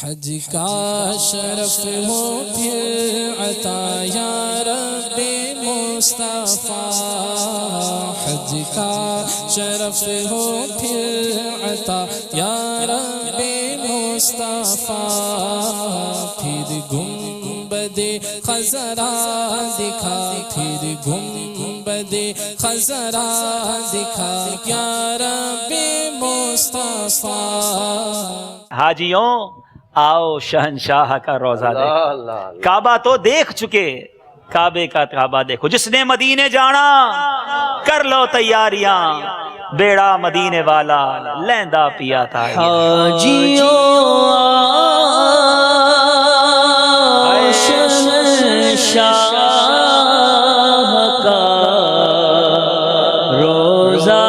حج کا شرف ہو پھر عطا یا رب مصطفیٰ، حج کا شرف ہو پھر عطا یا رب مصطفیٰ، پھر گنبد خضرا دکھا، پھر گنبد خضرا دکھا یا رب مصطفیٰ۔ حاجیوں آؤ شہنشاہ کا روزہ دیکھو، کعبہ تو دیکھ چکے، کعبے کا کعبہ دیکھو۔ جس نے مدینے جانا کر لو تیاریاں، بیڑا مدینے والا لیندا پیا تھا۔ حاجیوں شہنشاہ کا روزہ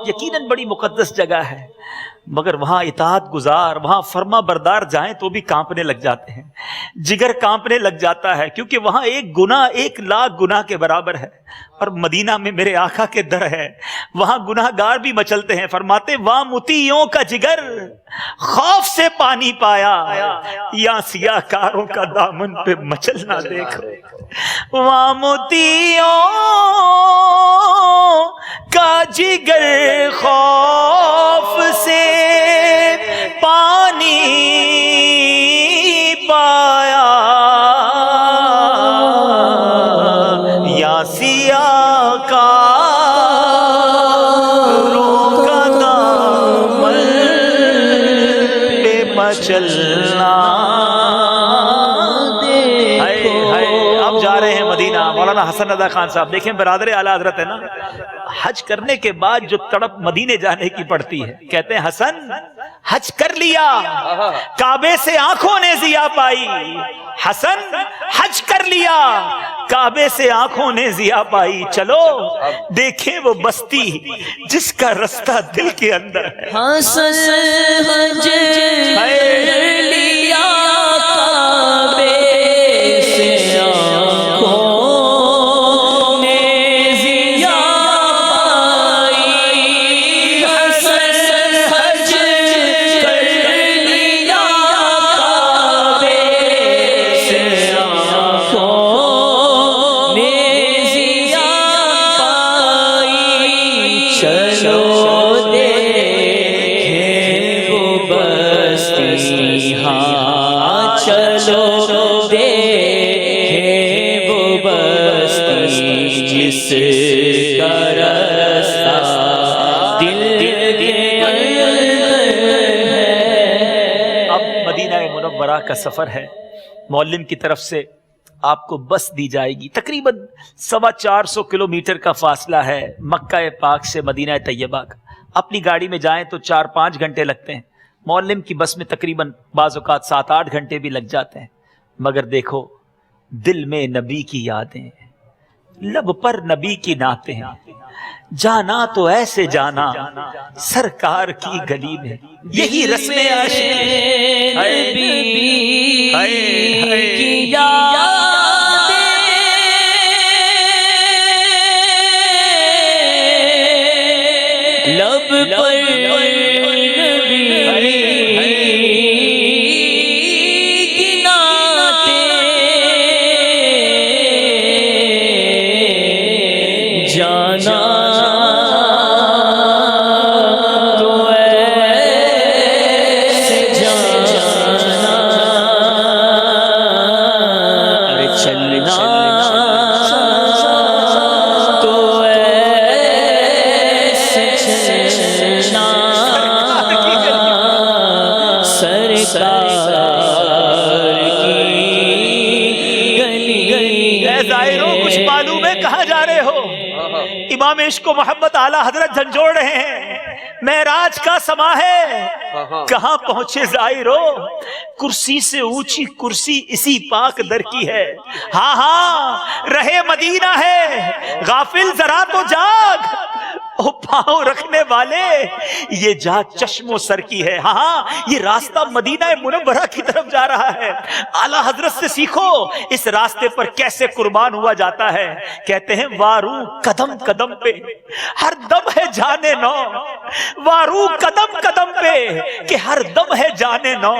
یقیناً بڑی مقدس جگہ ہے، مگر وہاں اطاعت گزار، وہاں فرما بردار جائیں تو بھی کانپنے لگ جاتے ہیں، جگر کانپنے لگ جاتا ہے، کیونکہ وہاں ایک گناہ 1,00,000 گناہ کے برابر ہے۔ اور مدینہ میں میرے آقا کے در ہے، وہاں گناہ گار بھی مچلتے ہیں۔ فرماتے وہاں مطیعوں کا جگر خوف سے پانی پایا، یا سیاہ کاروں کا دامن پہ مچلنا دیکھو۔ وہاں مطیعوں کا جگر خوف سے پانی پایا، یا سیاہ کاروں کا دامن پہ مچلنا۔ اب جا رہے ہیں مدینہ۔ مولانا حسن رضا خان صاحب دیکھیں، برادر اعلیٰ حضرت ہے نا، حج کرنے کے بعد جو تڑپ مدینے جانے کی پڑتی ہے، کہتے ہیں حسن حج کر لیا، کعبے سے آنکھوں نے ضیا پائی۔ حسن حج کر لیا، کعبے سے آنکھوں نے ضیا پائی۔ چلو دیکھیں وہ بستی جس کا رستہ دل کے اندر ہے۔ حسن حج کر لیا، کعبے سے آنکھوں کا سفر ہے، معلم کی طرف سے آپ کو بس دی جائے گی، تقریباً 450 کلومیٹر کا فاصلہ ہے مکہ پاک سے مدینہ طیبہ کا۔ اپنی گاڑی میں جائیں تو 4-5 گھنٹے لگتے ہیں، معلم کی بس میں تقریباً بعض اوقات 7-8 گھنٹے بھی لگ جاتے ہیں۔ مگر دیکھو دل میں نبی کی یادیں، لب پر نبی کی نعتیں، جانا تو ایسے جانا سرکار کی گلی میں، یہی رسم عاشق نبی کی یاد زائروں کچھ معلوم ہے کہاں جا رہے ہو؟ امام عشق و محبت اعلیٰ حضرت جھنجھوڑ رہے ہیں، معراج کا سما ہے، کہاں پہنچے زائرو؟ کرسی سے اونچی کرسی اسی پاک در کی ہے، ہاں ہاں رہے مدینہ ہے، غافل ذرا تو جاگ، او پاؤں رکھنے والے یہ جا چشم و سر کی ہے، ہاں ہاں یہ راستہ مدینہ منورہ کی طرف جا رہا ہے۔ اعلیٰ حضرت سے سیکھو اس راستے پر کیسے قربان ہوا جاتا ہے۔ کہتے ہیں وارو قدم قدم پہ ہر دم ہے جانے نو، وارو قدم قدم پہ کہ ہر دم ہے جانے نو،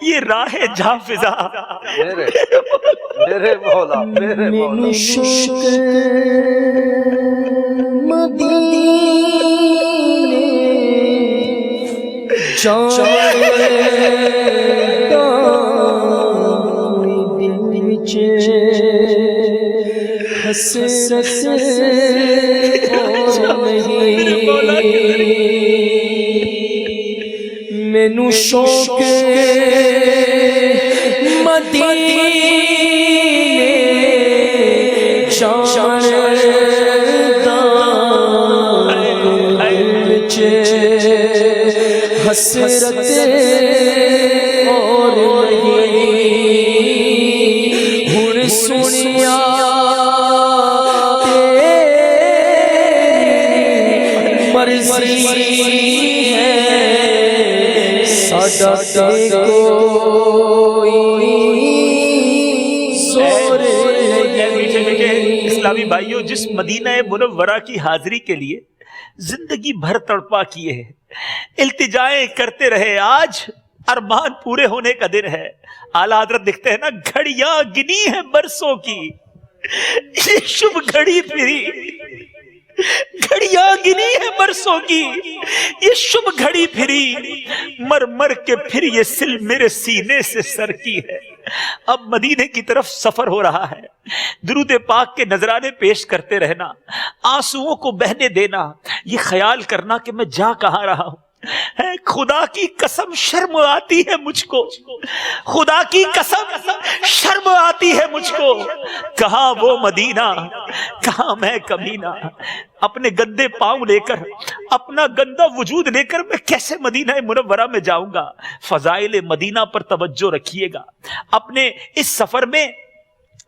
یہ راہ جاں فضا میرے مولا میرے مولا مینو شوق مدینے جان حسرت اور ہن سنیا تیری مرضی ہے ساڈا کوئی زور نہیں۔ اسلامی بھائیوں، جس مدینہ منورہ کی حاضری کے لیے زندگی بھر تڑپا کیے ہیں، التجائیں کرتے رہے، آج ارمان پورے ہونے کا دن ہے۔ اعلیٰ حضرت لکھتے ہیں نا، گھڑیاں گنی ہیں برسوں کی، یہ شب گھڑی پھری، گھڑیاں گنی ہیں برسوں کی یہ شب گھڑی پھری، مر مر کے پھر یہ سل میرے سینے سے سر کی ہے۔ اب مدینے کی طرف سفر ہو رہا ہے، درود پاک کے نذرانے پیش کرتے رہنا، آنسوؤں کو بہنے دینا، یہ خیال کرنا کہ میں جا کہاں رہا ہوں۔ خدا کی قسم شرم آتی ہے مجھ کو، خدا کی قسم شرم آتی ہے مجھ کو، کہاں وہ مدینہ کہاں میں کمینہ، اپنے گندے پاؤں لے کر، اپنا گندا وجود لے کر میں کیسے مدینہ منورہ میں جاؤں گا۔ فضائل مدینہ پر توجہ رکھیے گا، اپنے اس سفر میں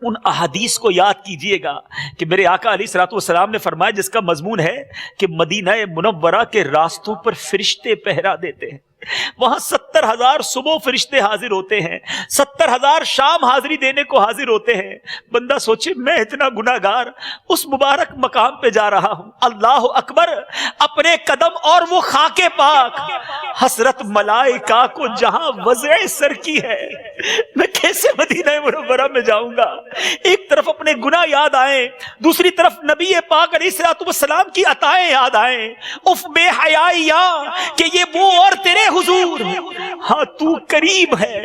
ان احادیث کو یاد کیجئے گا کہ میرے آقا علیہ الصلوۃ والسلام نے فرمایا، جس کا مضمون ہے کہ مدینہ منورہ کے راستوں پر فرشتے پہرا دیتے ہیں، وہاں 70,000 صبح فرشتے حاضر ہوتے ہیں، 70,000 شام حاضری دینے کو حاضر ہوتے ہیں۔ بندہ سوچے میں اتنا گناہگار اس مبارک مقام پہ جا رہا ہوں، اللہ اکبر، اپنے قدم اور وہ خاک پاک، حسرت ملائکہ کو جہاں وضع سر کی ہے، میں کیسے مدینہ منورہ میں جاؤں گا۔ ایک طرف اپنے گناہ یاد آئیں، دوسری طرف نبی پاک علیہ الصلوۃ والسلام کی عطائیں یاد آئیں، اف بے حیائیاں کہ یہ وہ اور تیرے حضور، ہاں تو قریب ہے،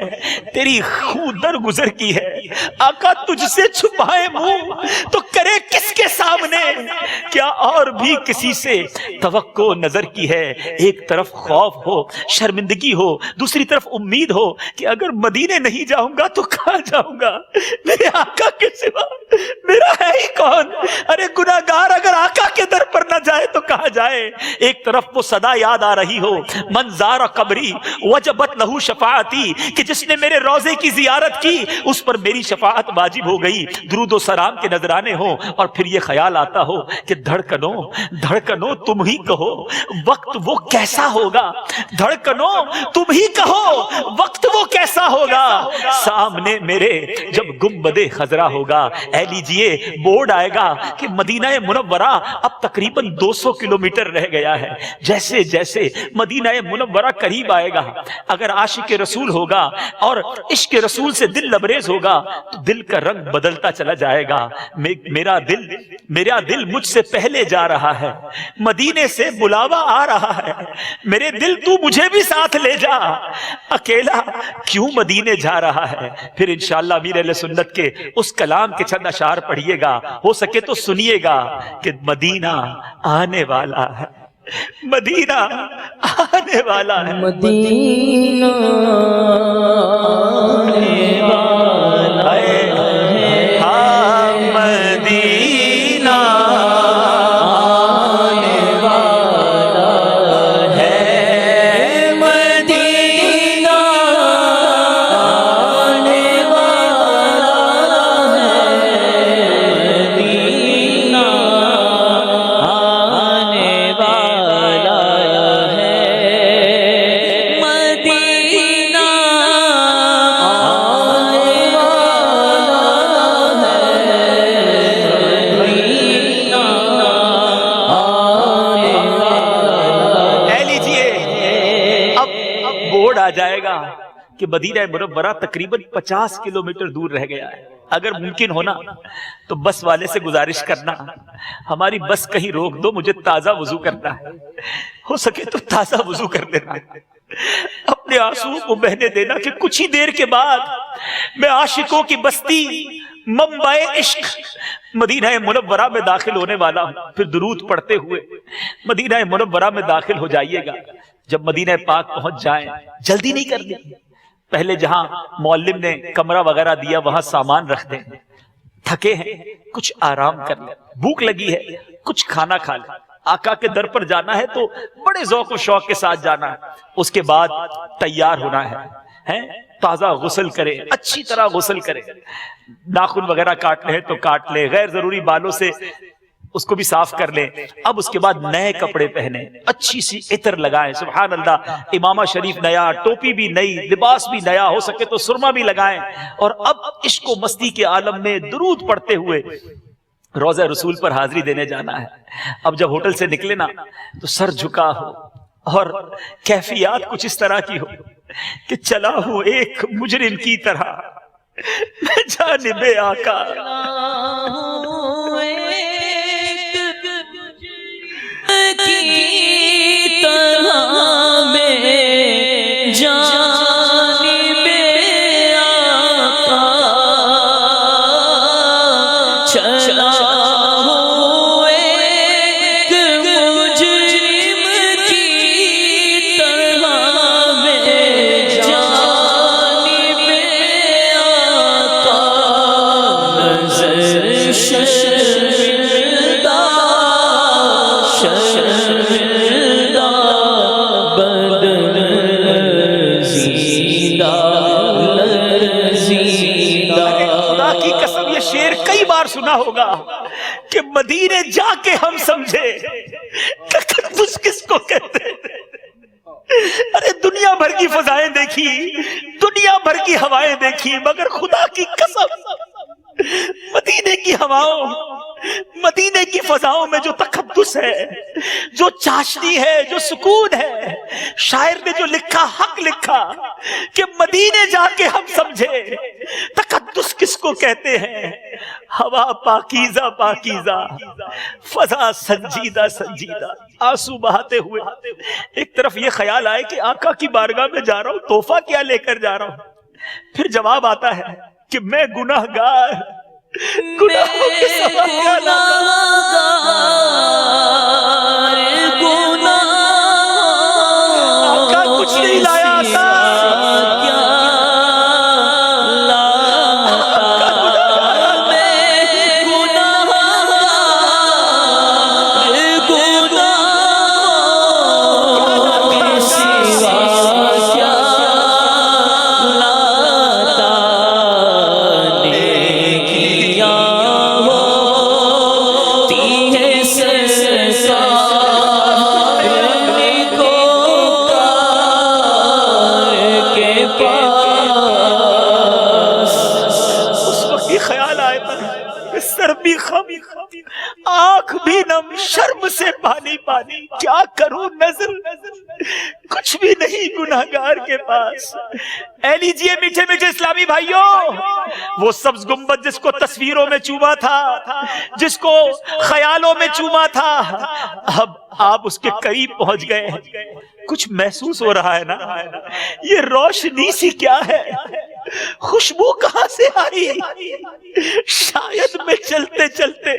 تیری خون در گزر کی ہے، آقا تجھ سے چھپائے منہ تو کرے کس کے سامنے، کیا اور بھی کسی سے توقع نظر کی ہے۔ ایک طرف خوف ہو، شرمندگی ہو، دوسری طرف امید ہو کہ اگر مدینے نہیں جاؤں گا تو کہاں جاؤں گا، میرے آقا کے سوا میرا ہے ہی کون، ارے گناہگار اگر آقا کے در پر نہ جائے تو کہاں جائے۔ ایک طرف وہ صدا یاد آ رہی ہو، من زار قبری وجبت لہو شفاعتی، کہ جس نے میرے روضے کی زیارت کی اس پر میری شفاعت واجب ہو گئی۔ درود و سلام کے نذرانے ہوں اور پھر یہ خیال آتا ہو کہ دھڑکنوں دھڑکنوں تم ہی کہو وقت وہ کیسا ہوگا، دھڑکنوں تم ہی کہو وقت وہ کیسا ہوگا، سامنے میرے جب گنبد خضرا ہوگا۔ اے لیجئے بورڈ آئے گا کہ مدینہ منورہ اب تقریباً 200 کلومیٹر رہ گیا ہے۔ جیسے جیسے مدینہ منورہ قریب آئے گا، اگر عاشق رسول ہوگا اور عشق رسول سے دل لبریز ہوگا تو دل کا رنگ بدلتا چلا جائے گا۔ میرا دل مجھ سے پہلے جا رہا ہے، مدینے سے بلاوا آ رہا ہے، میرے دل تو مجھے بھی ساتھ لے جا، اکیلا کیوں مدینے جا رہا ہے۔ پھر انشاءاللہ امیر اہل سنت کے اس کلام کے چند اشعار پڑھیے گا، ہو سکے تو سنیے گا کہ مدینہ آنے والا ہے، مدینہ آنے والا ہے، مدینہ آنے والا ہے، ہاں کہ مدینہ منورہ تقریباً 50 کلومیٹر دور رہ گیا ہے. اگر ممکن ہونا تو بس والے سے گزارش کرنا ہماری بس کہیں روک دو, مجھے تازہ وضو کرنا ہے. ہو سکے تو تازہ وضو کر دینا, اپنے آنسو کو بہنے دینا کہ کچھ ہی دیر کے بعد میں عاشقوں کی بستی منبع عشق مدینہ منورہ میں داخل ہونے والا ہوں. پھر درود پڑھتے ہوئے مدینہ منورہ میں داخل ہو جائیے گا. جب مدینہ پاک پہنچ جائیں, جلدی نہیں کرنی, پہلے جہاں معلم نے کمرہ وغیرہ دیا وہاں سامان رکھ دیں, تھکے ہیں کچھ آرام کر لیں, بھوک لگی ہے کچھ کھانا کھا لیں. آقا کے در پر جانا ہے تو بڑے ذوق و شوق کے ساتھ جانا ہے. اس کے بعد تیار ہونا ہے, تازہ غسل کرے, اچھی طرح غسل کرے, ناخن وغیرہ کاٹ لے تو کاٹ لے, غیر ضروری بالوں سے اس کو بھی صاف کر لیں. اب اس کے بعد نئے کپڑے پہنے, اچھی سی عطر لگائیں, سبحان اللہ, امامہ شریف نیا, ٹوپی بھی نئی, لباس بھی نیا, ہو سکے تو سرما بھی لگائیں. اور اب عشق و مستی کے عالم میں درود پڑھتے ہوئے روضہ رسول پر حاضری دینے جانا ہے. اب جب ہوٹل سے نکلے نا تو سر جھکا ہو اور کیفیات کچھ اس طرح کی ہو کہ چلا ہوں ایک مجرم کی طرح میں جانب آقا. سنا ہوگا کہ مدینے جا کے ہم سمجھے تقدس کس کو کہتے ہیں. ارے دنیا بھر کی فضائیں دیکھی, دنیا بھر کی ہوائیں دیکھی, مگر خدا کی قسم مدینے کی ہواؤں, مدینے کی فضاؤں میں جو تقدس ہے, جو چاشنی ہے, جو سکون ہے, شاعر نے جو لکھا حق لکھا کہ مدینے جا کے ہم سمجھے تقدس کس کو کہتے ہیں. ہوا پاکیزہ پاکیزہ, فضا سنجیدہ سنجیدہ. آنسو بہاتے ہوئے ایک طرف یہ خیال آئے کہ آقا کی بارگاہ میں جا رہا ہوں, تحفہ کیا لے کر جا رہا ہوں. پھر جواب آتا ہے کہ میں گناہگار, گناہوں کے سوا کیا آقا کچھ نہیں لایا تھا. آنکھ بھی نم, شرم سے پانی پانی, کیا کروں نظر کچھ بھی نہیں گناہگار کے پاس. اے لیجئے میٹھے میٹھے اسلامی بھائیوں, وہ سبز گنبد جس کو تصویروں میں چوما تھا, جس کو خیالوں میں چوما تھا, اب آپ اس کے قریب پہنچ گئے, کچھ محسوس ہو رہا ہے نا. یہ روشنی سی کیا ہے, خوشبو کہاں سے آئی, شاید میں چلتے چلتے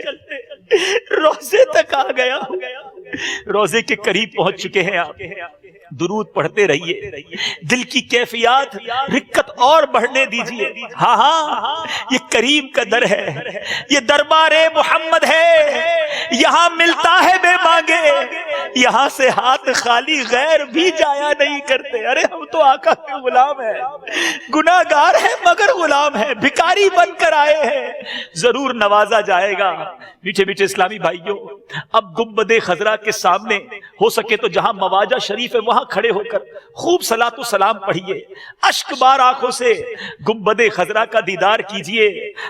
روزے تک آ گیا. روزے کے قریب پہنچ چکے ہیں آپ, درود پڑھتے رہیے, دل کی کیفیات رقت اور بڑھنے دیجیے. ہاں ہاں, یہ کریم کا در ہے, یہ دربار محمد ہے, یہاں ملتا ہے بے مانگے, یہاں سے ہاتھ خالی غیر بھی جایا نہیں کرتے. ارے ہم تو آقا کے غلام ہیں, گناہگار ہیں مگر غلام ہیں, بھکاری بن کر آئے ہیں, ضرور نوازا جائے گا. میٹھے میٹھے اسلامی بھائیوں, اب گنبد خضرا کے سامنے ہو سکے تو جہاں مواجہ شریف ہے وہاں کھڑے ہو کر خوب صلاۃ و سلام پڑھیے, اشک بار آنکھوں سے گنبد خضرا کا دیدار کیجیے.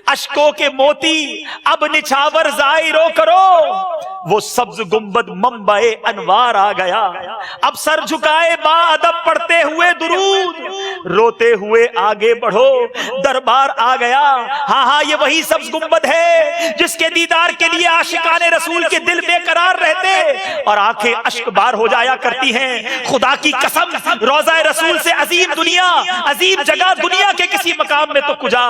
اشکوں کے موتی اب نچھاور ظاہر کرو, وہ سبز گنبد منبع انوار آ گیا. اب سر جھکائے با ادب پڑھتے ہوئے درود, روتے ہوئے آگے بڑھو, دربار آ گیا. ہاں یہ وہی سبز گنبد ہے جس کے دیدار کے لیے عاشقان رسول کے دل بے قرار رہتے اور آنکھیں اشک بار ہو جایا کرتی ہیں. خدا کی قسم, روضہ رسول سے عظیم دنیا, عظیم جگہ دنیا کے کسی مقام میں تو کجا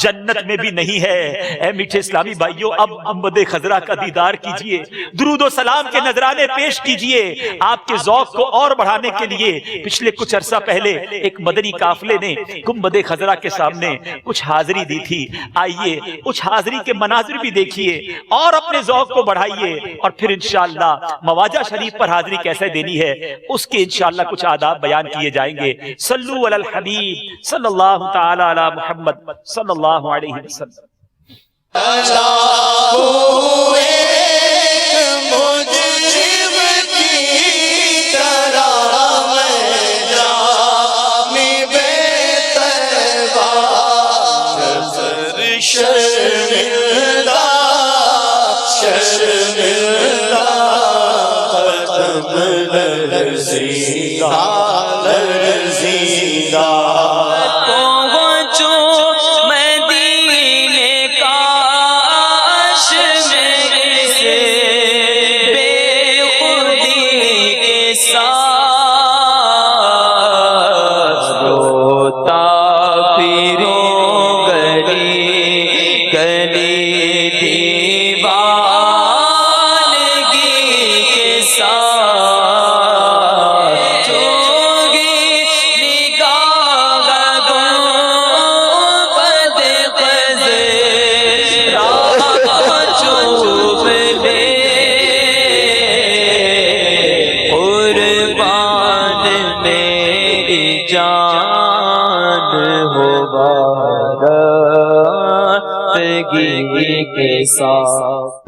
جنت میں بھی نہیں ہے. اے میٹھے اسلامی بھائیوں, اب گنبد خضرا کا دیدار کیجئے, درود و سلام کے نذرانے پیش کیجئے. آپ کے ذوق کو اور بڑھانے کے لیے پچھلے کچھ عرصہ پہلے ایک مدنی قافلے نے گنبد خضرا کے سامنے کچھ حاضری دی تھی. آئیے کچھ حاضری کے مناظر بھی دیکھیے اور اپنے ذوق کو بڑھائیے, اور پھر انشاءاللہ مواجہ شریف پر حاضری کیسے دینی ہے اس کے انشاءاللہ کچھ آداب بیان کیے جائیں گے. صلو علی الحبیب صلی اللہ تعالی علی محمد صلی اللہ علیہ وسلم.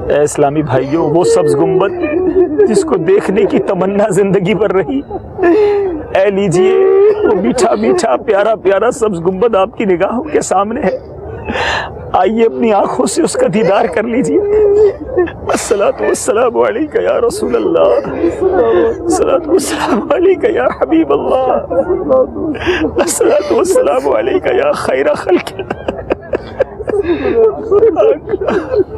اے اسلامی بھائیوں, وہ سبز گنبد جس کو دیکھنے کی تمنا زندگی بھر رہی, اے لیجئے وہ میٹھا میٹھا پیارا پیارا سبز گنبد آپ کی نگاہوں کے سامنے ہے. آئیے اپنی آنکھوں سے اس کا دیدار کر لیجئے. الصلاۃ والسلام علیک یا رسول اللہ, الصلاۃ والسلام علیک یا حبیب اللہ, الصلاۃ والسلام علیک یا خیر خلق اللہ.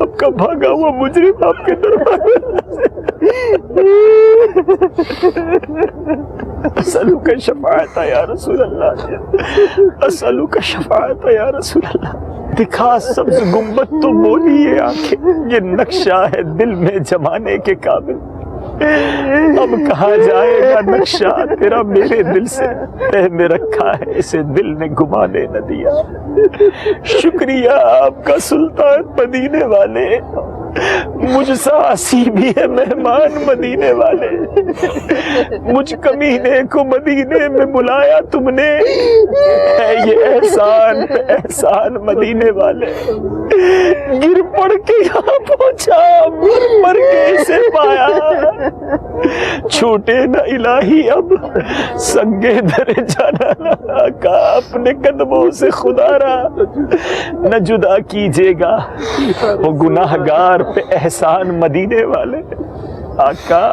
آپ کا بھاگا ہوا مجرم آپ کے دربار اسألوک شفاعت یا رسول اللہ, اسألوک شفاعت یا رسول اللہ. دکھا سبز گنبد تو بولی یہ آنکھیں, یہ نقشہ ہے دل میں جمانے کے قابل. اب کہاں جائے گا نقشہ تیرا میرے دل سے, تہ میں رکھا ہے اسے دل نے گھمانے نہ دیا. شکریہ آپ کا سلطان مدینے والے, مجھ سا اسی بھی ہے مہمان مدینے والے. مجھ کمینے کو مدینے میں بلایا تم نے, ہے یہ احسان پہ احسان مدینے والے. گر پڑ کے یہاں پہنچا, مر مر کے اسے پایا. چھوٹے نہ الہی اب سنگے در جانا کا, اپنے قدموں سے خدا را نہ جدا کیجیے گا. وہ گناہگار پہ احسان مدینے والے. آقا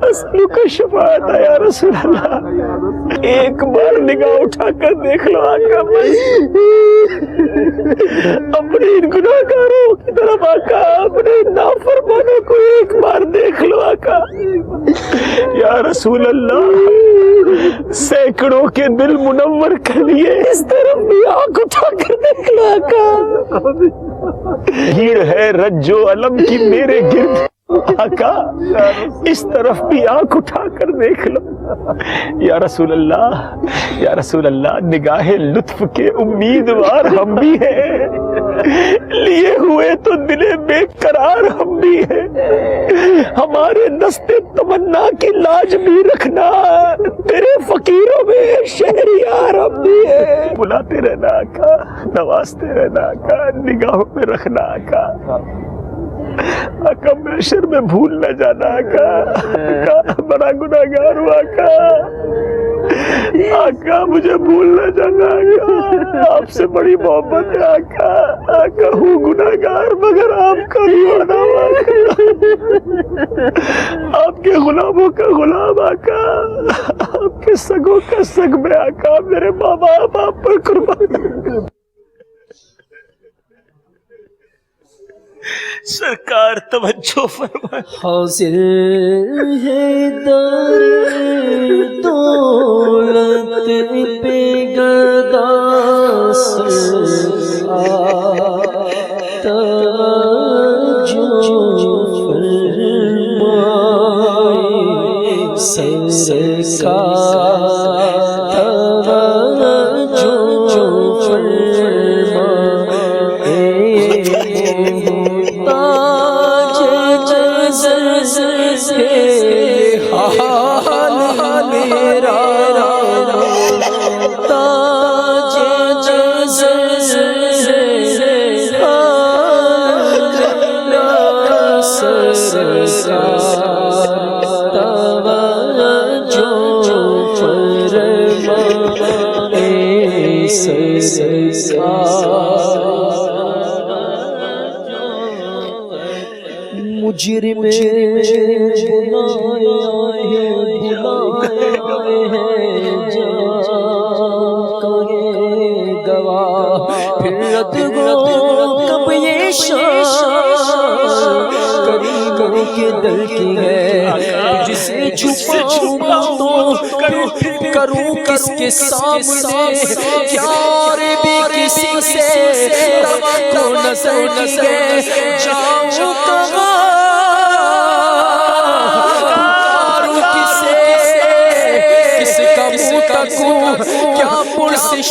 اسألوک شفاعت یا رسول اللہ. ایک بار نگاہ اٹھا کر دیکھ لو آقا, اپنے ان گناہگاروں کی طرف آقا, اپنے نافرمانوں کو ایک بار دیکھ لو آقا. یا رسول اللہ, سینکڑوں کے دل منور کر لیے, اس طرف بھی آنکھ اٹھا کر دیکھ لو آقا. بھیڑ ہے رج و علم کی میرے گرد آقا, اس طرف بھی آنکھ اٹھا کر دیکھ لو. یا رسول اللہ, یا رسول اللہ, نگاہ لطف کے امیدوار ہم بھی ہیں, لیے ہوئے تو دل بے قرار ہم بھی ہیں. ہمارے دست تمنا کی لاج بھی رکھنا, تیرے فقیروں میں شہریار ہم بھی ہیں. بلاتے رہنا آقا, نوازتے رہنا آقا, نگاہوں میں رکھنا آقا. آقا محشر میں بھول نہ جانا آقا, آقا بڑا گناہگار ہوں آقا, آقا مجھے بھول نہ جانا آقا. آپ سے بڑی محبت ہے آقا. آقا ہوں گناہگار مگر آپ کا دیوانہ آقا. آپ کے غلاموں کا غلام آقا. آپ کے سگوں کا سگ میں آقا. میرے ماں باپ آپ پر قربان. سرکار توجہ فرمائے. حاضر ہے در دولت پہ گدا توجہ فرمائے سرکار. مجرم گواہ پھرت گو کب یہ شان کریموں کے دل کی ہے جسے چھپاؤں تو کروں کس کے سامنے کیا اور بھی کسی سے توقع نظر کیے جاؤں کہاں کیا پرسش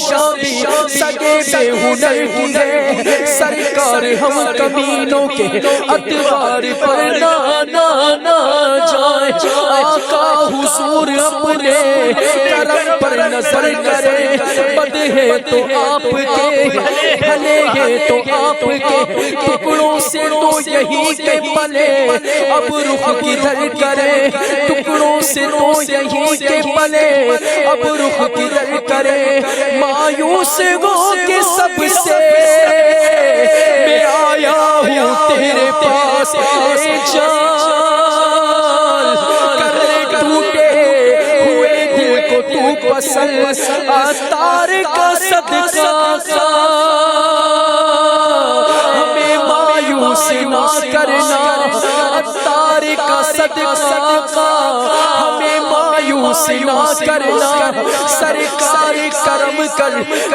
شابی سگے بے ہنر کی ہے سرکار ہم کمینوں کے اتوار پر نہ جائے. آقا حضور اپنے کرم پر نظر کرے. بد ہے تو آپ کے بھلے ہے تو آپ کے ٹکڑوں سے تو یہی کے پلے اب رخ کدھر کرے. ٹکڑوں سے تو یہی کے پلے اب رخ کدھر کرے. مایوس ہو کے سب سے میں آیا ہوں تیرے پاس اے جان. کر ٹوٹے ہوئے دل کو تو پسند عطار کا صدقہ ہمیں مایوس نہ کرنا. عطار کا صدقہ ہمیں مایوس نہ کرنا. سرکار کرم کر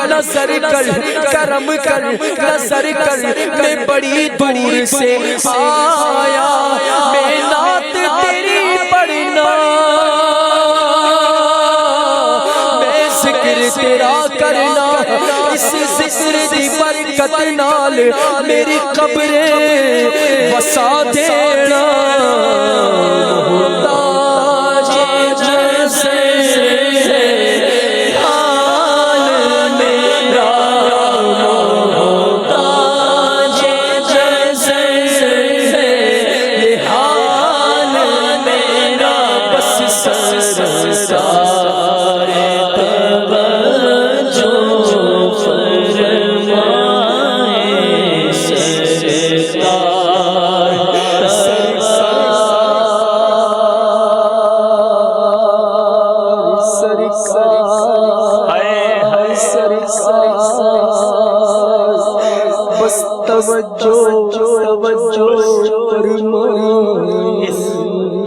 نظر کر کرم کر نظر کر. میں بڑی دور سے آیا میں نعت تیری پڑھنا. میں ذکر تیرا کرنا. اس ذکر دی برکت نال میری قبر وسا دینا.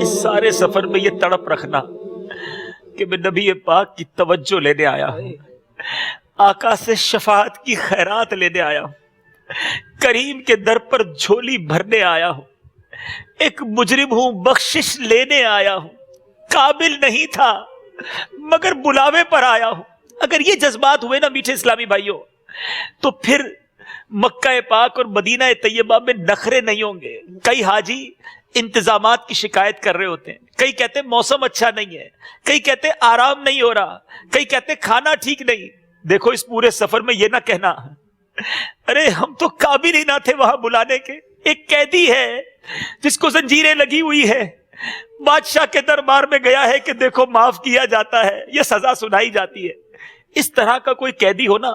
اس سارے سفر میں یہ تڑپ رکھنا کہ میں نبی پاک کی توجہ لینے آیا ہوں. آقا سے شفاعت کی خیرات لینے آیا ہوں. کریم کے در پر جھولی بھرنے آیا ہوں. ایک مجرم ہوں, بخشش لینے آیا ہوں. قابل نہیں تھا مگر بلاوے پر آیا ہوں. اگر یہ جذبات ہوئے نا میٹھے اسلامی بھائیوں, تو پھر مکہ پاک اور مدینہ طیبہ میں نخرے نہیں ہوں گے. کئی حاجی انتظامات کی شکایت کر رہے ہوتے ہیں. کئی کہتے ہیں موسم اچھا نہیں ہے, کئی کہتے ہیں آرام نہیں ہو رہا, کئی کہتے ہیں کھانا ٹھیک نہیں. دیکھو اس پورے سفر میں یہ نہ کہنا ارے ہم تو قابل ہی نہ تھے وہاں بلانے کے. ایک قیدی ہے جس کو زنجیریں لگی ہوئی ہے, بادشاہ کے دربار میں گیا ہے کہ دیکھو معاف کیا جاتا ہے, یہ سزا سنائی جاتی ہے. اس طرح کا کوئی قیدی ہو نا،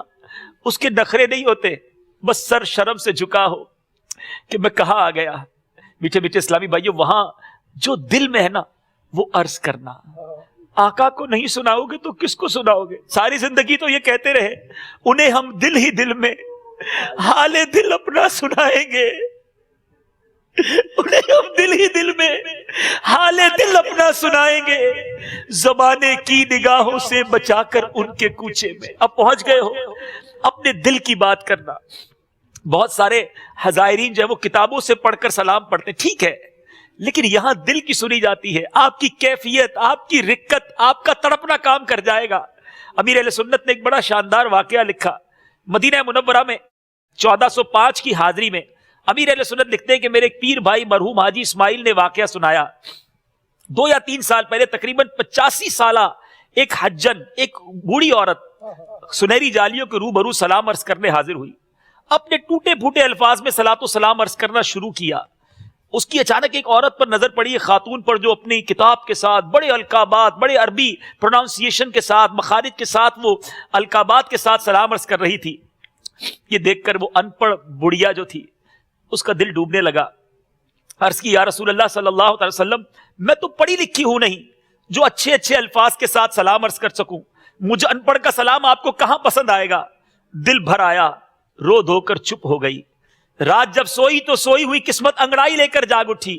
اس کے نخرے نہیں ہوتے، بس سر شرم سے جھکا ہو کہ میں کہاں آ گیا۔ میٹھے میٹھے اسلامی بھائیوں، وہاں جو دل میں ہے نا وہ عرض کرنا۔ آقا کو نہیں سناؤ گے تو کس کو سناؤ گے؟ ساری زندگی تو یہ کہتے رہے، انہیں ہم دل ہی دل میں حال دل اپنا سنائیں گے، انہیں ہم دل ہی دل میں حال دل اپنا سنائیں گے، زمانے کی نگاہوں سے بچا کر ان کے کوچے میں۔ اب پہنچ گئے ہو، اپنے دل کی بات کرنا۔ بہت سارے حضائرین جو ہے وہ کتابوں سے پڑھ کر سلام پڑھتے ہیں، ٹھیک ہے، لیکن یہاں دل کی سنی جاتی ہے، آپ کی کیفیت، آپ کی رقت، آپ کا تڑپنا کام کر جائے گا۔ امیر اہل سنت نے ایک بڑا شاندار واقعہ لکھا، مدینہ منورہ میں 1405 کی حاضری میں امیر اہل سنت لکھتے ہیں کہ میرے ایک پیر بھائی مرحوم حاجی اسماعیل نے واقعہ سنایا، 2 یا 3 سال پہلے تقریباً 85 سالہ ایک حجن، ایک بوڑھی عورت سنہری جالیوں کے روبرو سلام عرض کرنے حاضر ہوئی، اپنے ٹوٹے پھوٹے الفاظ میں صلاۃ و سلام عرض کرنا شروع کیا۔ اس کی اچانک ایک عورت پر نظر پڑی، ایک خاتون پر، جو اپنی کتاب کے ساتھ بڑے القابات، بڑے عربی پروناؤنسیشن کے ساتھ، مخارج کے ساتھ، وہ القابات کے ساتھ سلام عرض کر رہی تھی۔ یہ دیکھ کر وہ ان پڑھ بڑھیا جو تھی، اس کا دل ڈوبنے لگا۔ عرض کی، یا رسول اللہ صلی اللہ علیہ وسلم، میں تو پڑھی لکھی ہوں نہیں جو اچھے اچھے الفاظ کے ساتھ سلام عرض کر سکوں، مجھے ان پڑھ کا سلام آپ کو کہاں پسند آئے گا؟ دل بھر آیا، رو دھو کر چپ ہو گئی۔ رات جب سوئی تو سوئی ہوئی قسمت انگڑائی لے کر جاگ اٹھی،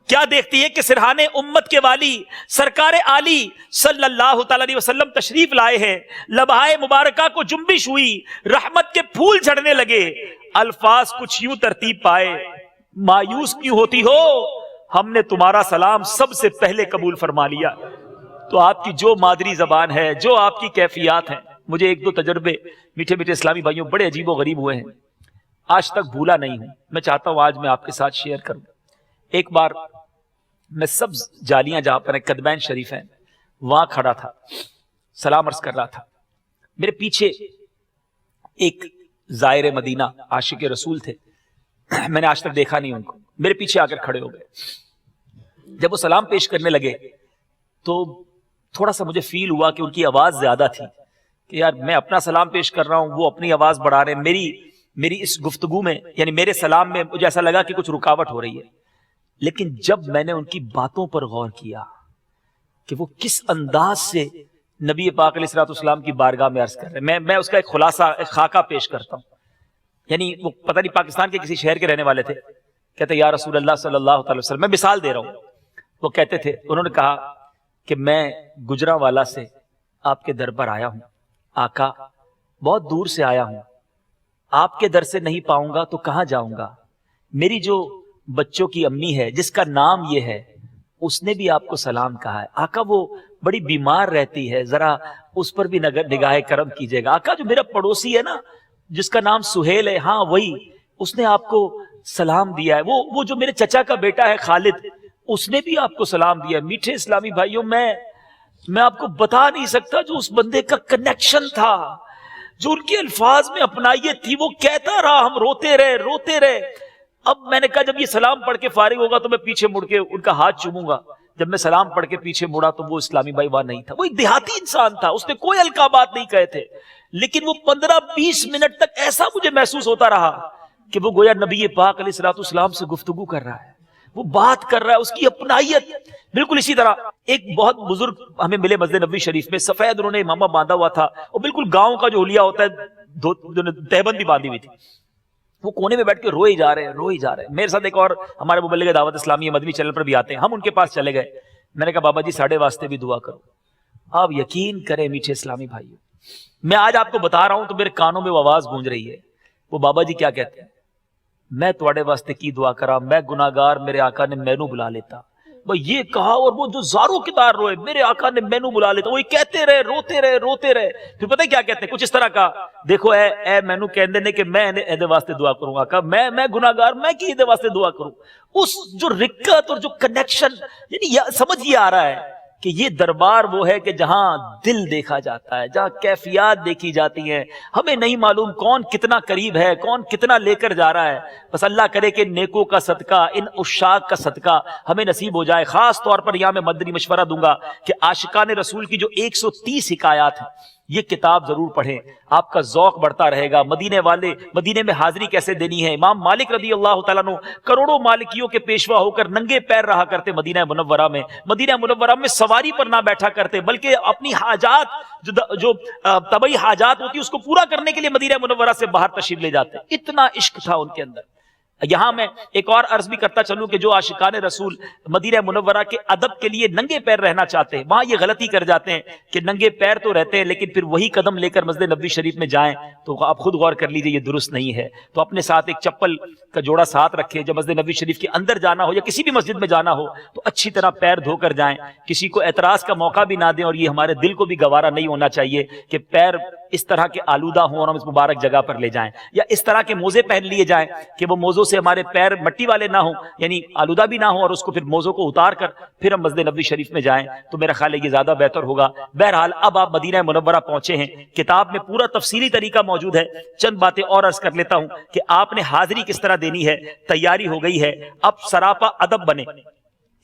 کیا دیکھتی ہے کہ سرحانے امت کے والی سرکار عالی صلی اللہ تعالی علیہ وسلم تشریف لائے ہیں۔ لبہائے مبارکہ کو جنبش ہوئی، رحمت کے پھول جھڑنے لگے، الفاظ کچھ یوں ترتیب پائے، مایوس کیوں ہوتی ہو، ہم نے تمہارا سلام سب سے پہلے قبول فرما لیا۔ تو آپ کی جو مادری زبان ہے، جو آپ کی کیفیات ہیں، مجھے 1-2 تجربے میٹھے میٹھے اسلامی بھائیوں بڑے عجیب و غریب ہوئے ہیں، آج تک بھولا نہیں ہوں، میں چاہتا ہوں آج میں آپ کے ساتھ شیئر کروں۔ ایک بار میں سبز جالیاں جہاں پر قدمین شریف ہیں وہاں کھڑا تھا، سلام عرض کر رہا تھا، میرے پیچھے ایک زائر مدینہ عاشق رسول تھے، میں نے آج تک دیکھا نہیں ان کو، میرے پیچھے آ کر کھڑے ہو گئے۔ جب وہ سلام پیش کرنے لگے تو تھوڑا سا مجھے فیل ہوا کہ ان کی آواز زیادہ تھی، کہ یار میں اپنا سلام پیش کر رہا ہوں، وہ اپنی آواز بڑھا رہے ہیں، میری اس گفتگو میں، یعنی میرے سلام میں مجھے ایسا لگا کہ کچھ رکاوٹ ہو رہی ہے۔ لیکن جب میں نے ان کی باتوں پر غور کیا کہ وہ کس انداز سے نبی پاک علیہ الصلوۃ والسلام کی بارگاہ میں عرض کر رہے ہیں، میں اس کا ایک خلاصہ، ایک خاکہ پیش کرتا ہوں۔ یعنی وہ پتہ نہیں پاکستان کے کسی شہر کے رہنے والے تھے، کہتے یا رسول اللہ صلی اللہ علیہ وسلم، میں مثال دے رہا ہوں، وہ کہتے تھے، انہوں نے کہا کہ میں گجرانوالا سے آپ کے در پر آیا ہوں، آقا بہت دور سے آیا ہوں، آپ کے در سے نہیں پاؤں گا تو کہاں جاؤں گا؟ میری جو بچوں کی امی ہے جس کا نام یہ ہے، اس نے بھی آپ کو سلام کہا ہے، آقا وہ بڑی بیمار رہتی ہے، ذرا اس پر بھی نگاہ کرم کیجیے گا۔ آقا جو میرا پڑوسی ہے نا جس کا نام سہیل ہے، ہاں وہی، اس نے آپ کو سلام دیا ہے، وہ جو میرے چچا کا بیٹا ہے خالد، اس نے بھی آپ کو سلام دیا ہے۔ میٹھے اسلامی بھائیوں، میں آپ کو بتا نہیں سکتا جو اس بندے کا کنیکشن تھا، جو ان کے الفاظ میں اپنائیت تھی، وہ کہتا رہا، ہم روتے رہے۔ اب میں نے کہا جب یہ سلام پڑھ کے فارغ ہوگا تو میں پیچھے مڑ کے ان کا ہاتھ چوموں گا۔ جب میں سلام پڑھ کے پیچھے مڑا تو وہ اسلامی بھائی وہاں نہیں تھا، وہ ایک دیہاتی انسان تھا، اس نے کوئی القابات نہیں کہے تھے، لیکن وہ 15-20 منٹ تک ایسا مجھے محسوس ہوتا رہا کہ وہ گویا نبی پاک علیہ الصلوۃ والسلام سے گفتگو کر رہا ہے، وہ بات کر رہا ہے، اس کی اپنائیت۔ بالکل اسی طرح ایک بہت بزرگ ہمیں ملے مسجد نبوی شریف میں، سفید انہوں نے امامہ باندھا ہوا تھا، اور بالکل گاؤں کا جو حلیہ ہوتا ہے، تہبند بھی باندھی ہوئی تھی، وہ کونے میں بیٹھ کے روئے جا رہے ہیں۔ میرے ساتھ ایک اور ہمارے مبلغ دعوت اسلامی مدنی چینل پر بھی آتے ہیں، ہم ان کے پاس چلے گئے، میں نے کہا بابا جی ساڑھے واسطے بھی دعا کرو۔ آپ یقین کریں میٹھے اسلامی بھائیوں، میں آج آپ کو بتا رہا ہوں تو میرے کانوں میں وہ آواز گونج رہی ہے، وہ بابا جی کیا کہتے ہیں، میں تواڈے واسطے کی دعا کرا، میں گناہگار، میرے آقا نے مینوں بلا لیتا۔ وہ یہ کہا اور وہ جو زاروں کی طرح روئے، میرے آقا نے مینوں بلا لیتا۔ وہ کہتے رہے، روتے رہے، پھر پتہ کیا کہتے ہیں، کچھ اس طرح کا، دیکھو اے مینوں کہندے نے کہ میں ایدے واسطے دعا کروں گا، میں گناہگار، میں کی ایدے واسطے دعا کروں۔ اس جو رقت اور جو کنیکشن، یعنی سمجھ یہ آ رہا ہے کہ یہ دربار وہ ہے کہ جہاں دل دیکھا جاتا ہے، جہاں کیفیات دیکھی جاتی ہیں۔ ہمیں نہیں معلوم کون کتنا قریب ہے، کون کتنا لے کر جا رہا ہے، بس اللہ کرے کہ نیکوں کا صدقہ، ان عشاق کا صدقہ ہمیں نصیب ہو جائے۔ خاص طور پر یہاں میں مدنی مشورہ دوں گا کہ عاشقان رسول کی جو 130 حکایات ہیں، یہ کتاب ضرور پڑھیں، آپ کا ذوق بڑھتا رہے گا۔ مدینے میں حاضری کیسے دینی ہے۔ امام مالک رضی اللہ تعالیٰ عنہ کروڑوں مالکیوں کے پیشوا ہو کر ننگے پیر رہا کرتے مدینہ منورہ میں۔ مدینہ منورہ میں سواری پر نہ بیٹھا کرتے، بلکہ اپنی حاجات جو طبعی حاجات ہوتی اس کو پورا کرنے کے لیے مدینہ منورہ سے باہر تشریف لے جاتے۔ اتنا عشق تھا ان کے اندر۔ یہاں میں ایک اور عرض بھی کرتا چلوں کہ جو عاشقان رسول مدینہ منورہ کے ادب کے لیے ننگے پیر رہنا چاہتے ہیں، وہاں یہ غلطی کر جاتے ہیں کہ ننگے پیر تو رہتے ہیں لیکن پھر وہی قدم لے کر مسجد نبوی شریف میں جائیں، تو آپ خود غور کر لیجئے، یہ درست نہیں ہے۔ تو اپنے ساتھ ایک چپل کا جوڑا ساتھ رکھے، جب مسجد نبوی شریف کے اندر جانا ہو یا کسی بھی مسجد میں جانا ہو تو اچھی طرح پیر دھو کر جائیں، کسی کو اعتراض کا موقع بھی نہ دیں، اور یہ ہمارے دل کو بھی گوارا نہیں ہونا چاہیے کہ پیر اس طرح کے آلودہ ہوں اور ہم اس مبارک جگہ پر لے جائیں، یا اس طرح کے موزے پہن لیے جائیں کہ وہ موزوں سے ہمارے پیر مٹی والے نہ ہوں، یعنی آلودہ بھی نہ ہوں، اور اس کو پھر موزوں کو اتار کر پھر ہم مسجد نبوی شریف میں جائیں، تو میرا خیال ہے یہ زیادہ بہتر ہوگا۔ بہرحال اب آپ مدینہ منورہ پہنچے ہیں، کتاب میں پورا تفصیلی طریقہ موجود ہے، چند باتیں اور عرض کر لیتا ہوں کہ آپ نے حاضری کس طرح دینی ہے۔ تیاری ہو گئی ہے، اب سراپا ادب بنے،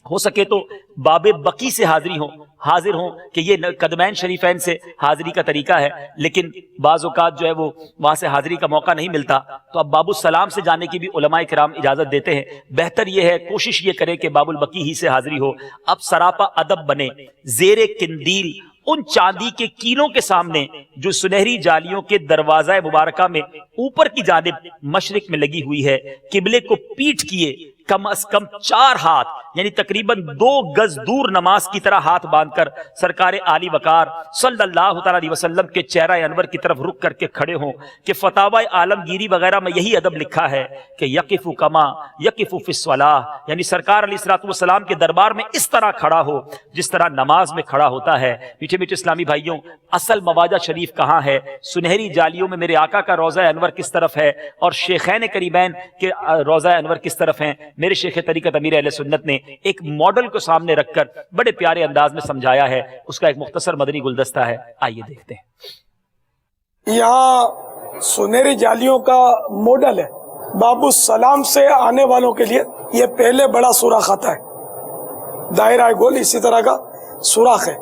ہو سکے تو باب بقی سے حاضر ہوں کہ یہ قدمین شریفین سے حاضری کا طریقہ ہے، لیکن بعض اوقات جو ہے وہ وہاں سے حاضری کا موقع نہیں ملتا، تو اب باب السلام سے جانے کی بھی علماء کرام اجازت دیتے ہیں۔ بہتر یہ ہے، کوشش یہ کرے کہ باب البقی ہی سے حاضری ہو۔ اب سراپا ادب بنے، زیر قندیل ان چاندی کے کینوں کے سامنے جو سنہری جالیوں کے دروازہ مبارکہ میں اوپر کی جانب مشرق میں لگی ہوئی ہے، قبلے کو پیٹھ کیے کم از کم 4 ہاتھ یعنی تقریباً 2 گز دور نماز کی طرح ہاتھ باندھ کر سرکار عالی وقار صلی اللہ تعالی علیہ وسلم کے چہرہ انور کی طرف رک کر کے کھڑے ہوں کہ فتاوی عالمگیری وغیرہ میں یہی ادب لکھا ہے کہ یقف کما یقف فی الصلاۃ، یعنی سرکار علیہ الصلوۃ والسلام کے دربار میں اس طرح کھڑا ہو جس طرح نماز میں کھڑا ہوتا ہے۔ میٹھے میٹھے اسلامی بھائیوں، اصل مواجہ شریف کہاں ہے؟ سنہری جالیوں میں میرے آقا کا روضہ انور کس طرف ہے اور شیخین کریمین کے روضہ انور کس طرف ہیں؟ میرے شیخ طریقت امیر اہل سنت نے ایک ماڈل کو سامنے رکھ کر بڑے پیارے انداز میں سمجھایا ہے، اس کا ایک مختصر مدنی گلدستہ ہے، آئیے دیکھتے ہیں۔ یہاں سنہری جالیوں کا ماڈل ہے، باب السلام سے آنے والوں کے لیے یہ پہلے بڑا سوراخ آتا ہے، دائرہ گول اسی طرح کا سوراخ ہے،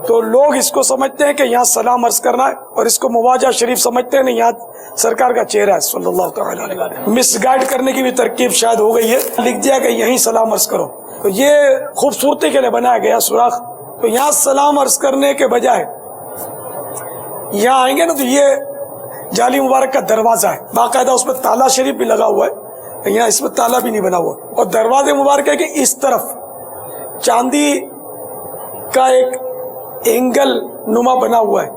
تو لوگ اس کو سمجھتے ہیں کہ یہاں سلام عرض کرنا ہے، اور اس کو مواجہ شریف سمجھتے ہیں نہیں، یہاں سرکار کا چہرہ ہے صلی اللہ تعالی علیہ وسلم۔ مس گائیڈ کرنے کی بھی ترکیب شاید ہو گئی ہے، لکھ دیا کہ یہیں سلام عرض کرو، تو یہ خوبصورتی کے لیے بنایا گیا سوراخ۔ تو یہاں سلام عرض کرنے کے بجائے یہاں آئیں گے نا تو یہ جالی مبارک کا دروازہ ہے، باقاعدہ اس میں تالا شریف بھی لگا ہوا ہے، یہاں اس میں تالا بھی نہیں بنا ہوا، اور دروازے مبارک ہے کہ اس طرف چاندی کا ایک اینگل نما بنا ہوا ہے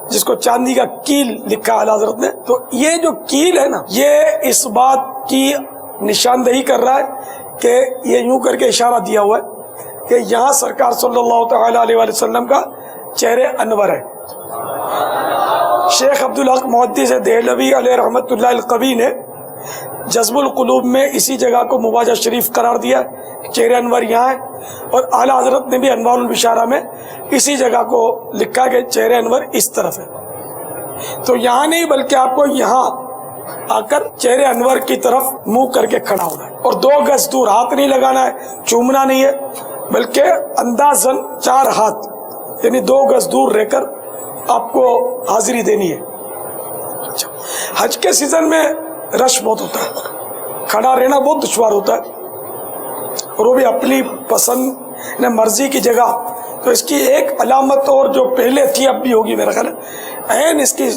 جس کو چاندی کا کیل لکھا اعلیٰ حضرت نے۔ تو یہ جو کیل ہے نا، یہ اس بات کی نشاندہی کر رہا ہے کہ یہ یوں کر کے اشارہ دیا ہوا ہے کہ یہاں سرکار صلی اللہ تعالی علیہ وسلم کا چہرہ انور ہے۔ شیخ عبدالحق محدث دہلوی علیہ رحمت اللہ القوی نے جذب القلوب میں اسی جگہ کو مواجہ شریف قرار دیا ہے، چہرہ انور یہاں ہے، اور اعلیٰ حضرت نے بھی انوار البشارہ میں اسی جگہ کو لکھا کہ چہرہ انور اس طرف ہے۔ تو یہاں نہیں بلکہ آپ کو یہاں آ کر چہرہ انور کی طرف منہ کر کے کھڑا ہونا ہے، اور 2 گز دور، ہاتھ نہیں لگانا ہے، چومنا نہیں ہے، بلکہ اندازاً 4 ہاتھ یعنی 2 گز دور رہ کر آپ کو حاضری دینی ہے۔ حج کے سیزن میں رش بہت ہوتا ہے، کھڑا رہنا بہت دشوار ہوتا ہے، اور وہ بھی اپنی پسند نے مرضی کی جگہ، تو اس کی ایک علامت اور جو پہلے تھی اب بھی ہوگی میرا خیال ہے، عین اس کی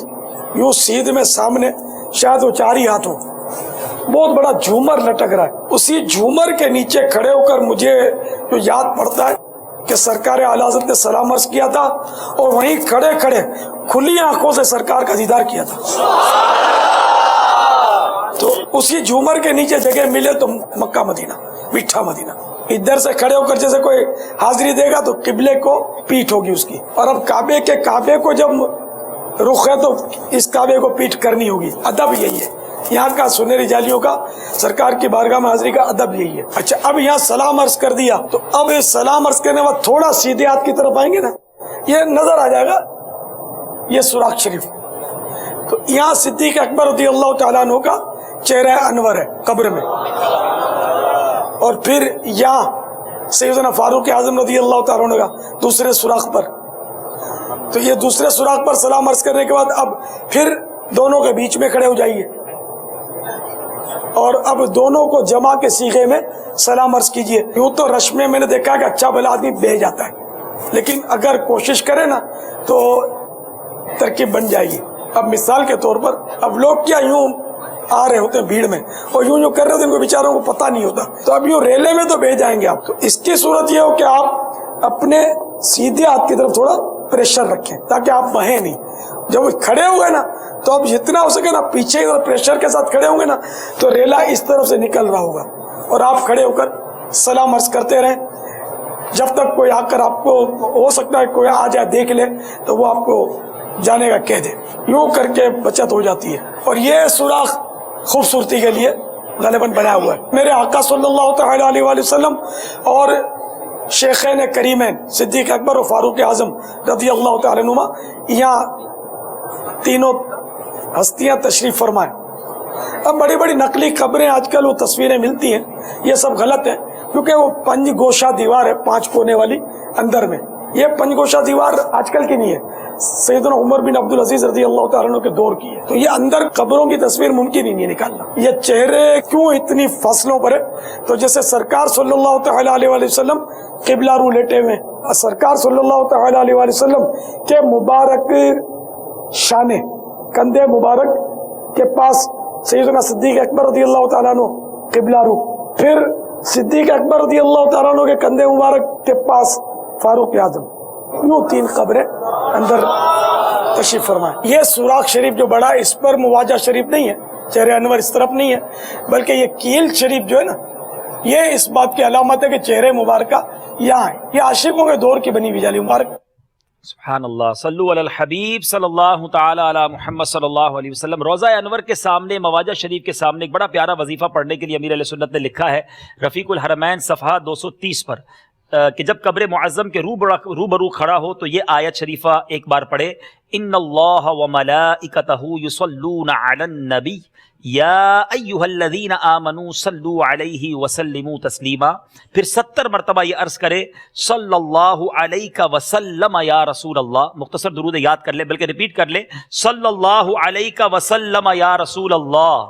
یوں سیدھ میں سامنے شاید وہ 4 ہی ہاتھ ہو، بہت بڑا جھومر لٹک رہا ہے، اسی جھومر کے نیچے کھڑے ہو کر مجھے جو یاد پڑتا ہے کہ سرکار اعلیٰ حضرت نے سلام عرض کیا تھا، اور وہیں کھڑے کھڑے کھلی آنکھوں سے سرکار کا دیدار کیا تھا۔ تو اسی جھومر کے نیچے جگہ ملے تو مکہ مدینہ، میٹھا مدینہ، ادھر سے کھڑے ہو کر جیسے کوئی حاضری دے گا تو قبلے کو پیٹھ ہوگی اس کی، اور اب کعبے کو جب رخ ہے تو اس کعبے کو پیٹھ کرنی ہوگی، ادب یہی ہے یہاں کا سنہری جالیوں کا، سرکار کی بارگاہ میں حاضری کا ادب یہی ہے۔ اچھا، اب یہاں سلام عرض کر دیا تو اب سلام عرض کرنے بعد تھوڑا سیدھے ہاتھ کی طرف آئیں گے نا، یہ نظر آ جائے گا یہ سوراخ شریف، تو یہاں صدیق اکبر رضی اللہ تعالیٰ عنہ کا چہرہ انور ہے قبر میں، اور پھر یہاں سیدنا فاروق اعظم رضی اللہ تعالیٰ عنہ کا دوسرے سوراخ پر، تو یہ دوسرے سوراخ پر سلام عرض کرنے کے بعد اب پھر دونوں کے بیچ میں کھڑے ہو جائیے اور اب دونوں کو جمع کے صیغے میں سلام عرض کیجئے. یوں تو رش میں نے دیکھا کہ اچھا بھلا آدمی بہ جاتا ہے، لیکن اگر کوشش کرے نا تو ترکیب بن جائے گی. اب مثال کے طور پر اب لوگ کیا یوں آ رہے ہوتے ہیں بھیڑ میں اور یوں کر رہے ہوتے ہیں، ان کو بیچاروں کو پتہ نہیں ہوتا، تو اب یوں ریلے میں تو بہ جائیں گے آپ. تو اس کی صورت یہ ہو کہ آپ اپنے سیدھے ہاتھ کی طرف تھوڑا پریشر رکھیں تاکہ آپ بہیں نہیں. جب کھڑے ہوئے نا تو اب جتنا ہو سکے نا پیچھے پریشر کے ساتھ کھڑے ہوں گے نا تو ریلا اس طرف سے نکل رہا ہوگا اور آپ کھڑے ہو کر سلام عرض کرتے رہیں جب تک کوئی آ کر آپ کو، ہو سکتا ہے کوئی آ جائے دیکھ لے تو وہ آپ کو جانے کا کہہ دے. یوں کر کے بچت ہو جاتی ہے. اور یہ سوراخ خوبصورتی کے لیے غالباً بنایا ہوا ہے. میرے آقا صلی اللہ تعالی علیہ وآلہ وسلم اور شیخین کریمین صدیق اکبر و فاروق اعظم رضی اللہ تعالی عنہما یہاں تینوں ہستیاں تشریف فرمائیں. اب بڑی بڑی نقلی خبریں آج کل وہ تصویریں ملتی ہیں، یہ سب غلط ہیں کیونکہ وہ 5 گوشہ دیوار ہے 5 کونے والی اندر میں. یہ 5 گوشہ دیوار آج کل کی نہیں ہے، سیدنا عمر بن عبدالعزیز رضی اللہ تعالیٰ عنہ کے دور کی ہے. تو یہ اندر قبروں کی تصویر ممکن ہی نہیں نکالنا. یہ چہرے کیوں اتنی فصلوں پر ہے؟ تو جیسے سرکار صلی اللہ تعالیٰ علیہ وآلہ وسلم قبلہ رو لیٹے ہوئے، سرکار صلی اللہ تعالیٰ علیہ وآلہ وسلم کے مبارک شانے کندھے مبارک کے پاس سیدنا صدیق اکبر رضی اللہ تعالیٰ عنہ قبلہ رو، پھر صدیق اکبر رضی اللہ تعالیٰ عنہ کے کندھے مبارک کے پاس فاروق اعظم. یوں 3 قبریں اندر تشریف فرمائیں. یہ سوراخ شریف جو بڑا ہے اس پر مواجہ شریف نہیں ہے، چہرے انور اس طرف نہیں ہے، بلکہ یہ کیل شریف جو ہے نا یہ اس بات کی علامت ہے کہ چہرے مبارکہ یہاں ہے. یہ عاشقوں کے دور کی بنی ہوئی جالی مبارک. سبحان اللہ، صلو علی الحبیب صلی اللہ تعالی علی محمد صلی اللہ علیہ وسلم. روضہ انور کے سامنے، مواجہ شریف کے سامنے ایک بڑا پیارا وظیفہ پڑھنے کے لیے امیر علیہ سنت نے لکھا ہے رفیق الحرمین صفحہ 230 پر کہ جب قبر معظم کے روبرو کھڑا ہو تو یہ آیت شریفہ ایک بار پڑھے، ان اللہ وملائکتہ یصلون علی النبی یا ایھا الذین آمنوا صلوا علیہ وسلموا تسلیما. پھر 70 مرتبہ یہ عرض کرے صلی اللہ علیہ وسلم یا رسول اللہ. مختصر درود یاد کر لے، بلکہ ریپیٹ کر لے، صلی اللہ علیہ وسلم یا رسول اللہ.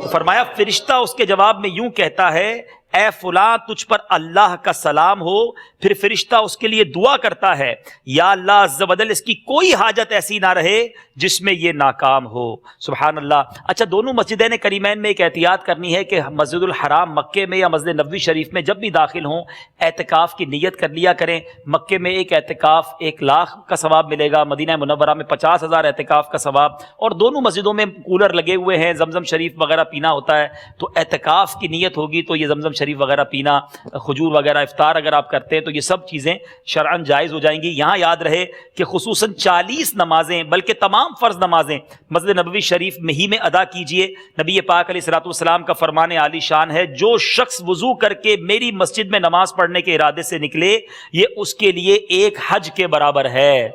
تو فرمایا فرشتہ اس کے جواب میں یوں کہتا ہے، اے فلاں تجھ پر اللہ کا سلام ہو. پھر فرشتہ اس کے لیے دعا کرتا ہے، یا اللہ عز و جل اس کی کوئی حاجت ایسی نہ رہے جس میں یہ ناکام ہو. سبحان اللہ. اچھا، دونوں مسجدین کریمین میں ایک احتیاط کرنی ہے کہ مسجد الحرام مکے میں یا مسجد نبوی شریف میں جب بھی داخل ہوں اعتکاف کی نیت کر لیا کریں. مکے میں ایک اعتکاف 1 لاکھ کا ثواب ملے گا، مدینہ منورہ میں 50,000 اعتکاف کا ثواب. اور دونوں مسجدوں میں کولر لگے ہوئے ہیں، زمزم شریف وغیرہ پینا ہوتا ہے. تو اعتکاف کی نیت ہوگی تو یہ زمزم شریف وغیرہ پینا، کھجور وغیرہ افطار اگر آپ کرتے ہیں تو یہ سب چیزیں شرعاً جائز ہو جائیں گی. یہاں یاد رہے کہ خصوصاً 40 نمازیں بلکہ تمام فرض نمازیں مسجد نبوی شریف میں ہی میں ادا کیجئے. نبی پاک علیہ الصلوۃ والسلام کا فرمان عالی شان ہے، جو شخص وضو کر کے میری مسجد میں نماز پڑھنے کے ارادے سے نکلے یہ اس کے لیے 1 حج کے برابر ہے.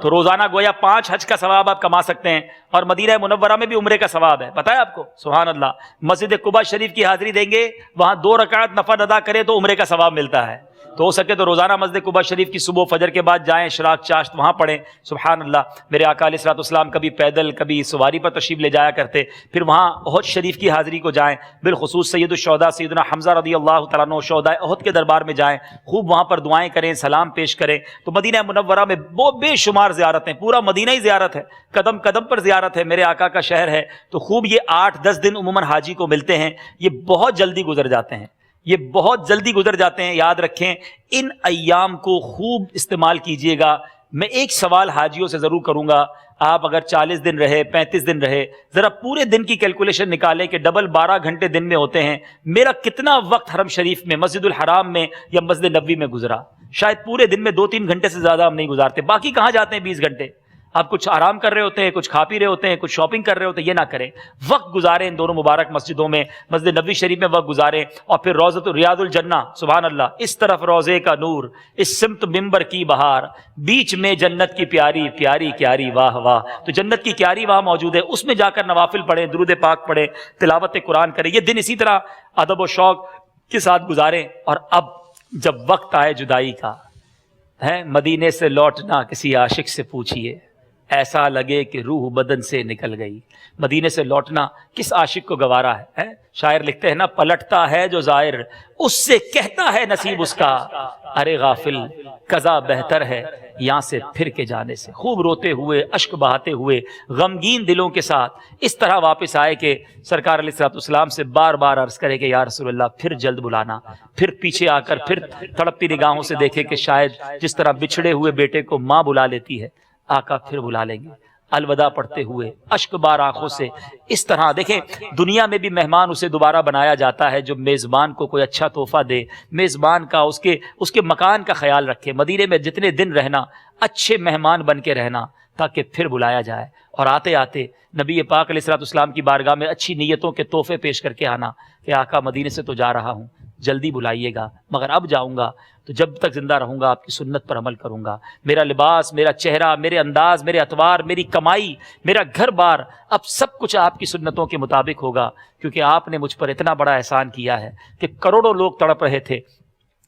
تو روزانہ گویا 5 حج کا ثواب آپ کما سکتے ہیں. اور مدینہ منورہ میں بھی عمرے کا ثواب ہے، پتہ ہے آپ کو؟ سبحان اللہ. مسجد قباء شریف کی حاضری دیں گے، وہاں 2 رکعت نفل ادا کرے تو عمرے کا ثواب ملتا ہے. تو ہو سکے تو روزانہ مسجد قباء شریف کی صبح فجر کے بعد جائیں، اشراق چاشت وہاں پڑھیں. سبحان اللہ. میرے آقا علیہ الصلوۃ والسلام کبھی پیدل کبھی سواری پر تشریف لے جایا کرتے. پھر وہاں احد شریف کی حاضری کو جائیں، بالخصوص سید الشہداء سیدنا حمزہ رضی اللہ تعالیٰ عنہ شہداء احد کے دربار میں جائیں، خوب وہاں پر دعائیں کریں، سلام پیش کریں. تو مدینہ منورہ میں بے شمار زیارتیں، پورا مدینہ ہی زیارت ہے، قدم قدم پر زیارت ہے، میرے آقا کا شہر ہے. تو خوب یہ 8-10 دن عموماً حاجی کو ملتے ہیں. یہ بہت جلدی گزر جاتے ہیں، یہ بہت جلدی گزر جاتے ہیں. یاد رکھیں ان ایام کو خوب استعمال کیجئے گا. میں ایک سوال حاجیوں سے ضرور کروں گا، آپ اگر 40 دن رہے 35 دن رہے، ذرا پورے دن کی کیلکولیشن نکالیں کہ ڈبل 12 گھنٹے دن میں ہوتے ہیں. میرا کتنا وقت حرم شریف میں، مسجد الحرام میں یا مسجد نبوی میں گزرا؟ شاید پورے دن میں 2-3 گھنٹے سے زیادہ ہم نہیں گزارتے. باقی کہاں جاتے ہیں 20 گھنٹے؟ آپ کچھ آرام کر رہے ہوتے ہیں، کچھ کھا پی رہے ہوتے ہیں، کچھ شاپنگ کر رہے ہوتے ہیں. یہ نہ کریں، وقت گزاریں ان دونوں مبارک مسجدوں میں. مسجد نبوی شریف میں وقت گزاریں اور پھر روضۃ ریاض الجنہ. سبحان اللہ. اس طرف روضے کا نور، اس سمت ممبر کی بہار، بیچ میں جنت کی پیاری پیاری کیاری واہ واہ. تو جنت کی کیاری وہاں موجود ہے، اس میں جا کر نوافل پڑھیں، درود پاک پڑھیں، تلاوت قرآن کریں. یہ دن اسی طرح ادب و شوق کے ساتھ گزاریں. اور اب جب وقت آئے جدائی کا، ہیں مدینے سے لوٹنا کسی عاشق سے پوچھیے، ایسا لگے کہ روح بدن سے نکل گئی۔ مدینے سے لوٹنا کس عاشق کو گوارا ہے؟ شاعر لکھتے ہیں نا، پلٹتا ہے جو زائر اس سے کہتا ہے نصیب اس کا، ارے غافل قضا بہتر ہے یہاں سے پھر کے جانے سے۔ خوب روتے ہوئے، اشک بہاتے ہوئے، غمگین دلوں کے ساتھ اس طرح واپس آئے کہ سرکار علیہ الصلوۃ والسلام سے بار بار عرض کرے کہ یا رسول اللہ پھر جلد بلانا، پھر پیچھے آ کر پھر تڑپتی نگاہوں سے دیکھے کہ شاید جس طرح بچھڑے ہوئے بیٹے کو ماں بلا لیتی ہے، آقا پھر بلا لیں گے۔ الوداع پڑھتے ہوئے اشک بار آنکھوں سے اس طرح دیکھیں، دنیا میں بھی مہمان اسے دوبارہ بنایا جاتا ہے جو میزبان کو کوئی اچھا تحفہ دے، میزبان کا اس کے مکان کا خیال رکھے۔ مدینے میں جتنے دن رہنا، اچھے مہمان بن کے رہنا تاکہ پھر بلایا جائے، اور آتے آتے نبی پاک علیہ الصلوۃ والسلام کی بارگاہ میں اچھی نیتوں کے تحفے پیش کر کے آنا کہ آقا مدینے سے تو جا رہا ہوں، جلدی بلائیے گا، مگر اب جاؤں گا تو جب تک زندہ رہوں گا آپ کی سنت پر عمل کروں گا۔ میرا لباس، میرا چہرہ، میرے انداز، میرے اطوار، میری کمائی، میرا گھر بار، اب سب کچھ آپ کی سنتوں کے مطابق ہوگا، کیونکہ آپ نے مجھ پر اتنا بڑا احسان کیا ہے کہ کروڑوں لوگ تڑپ رہے تھے،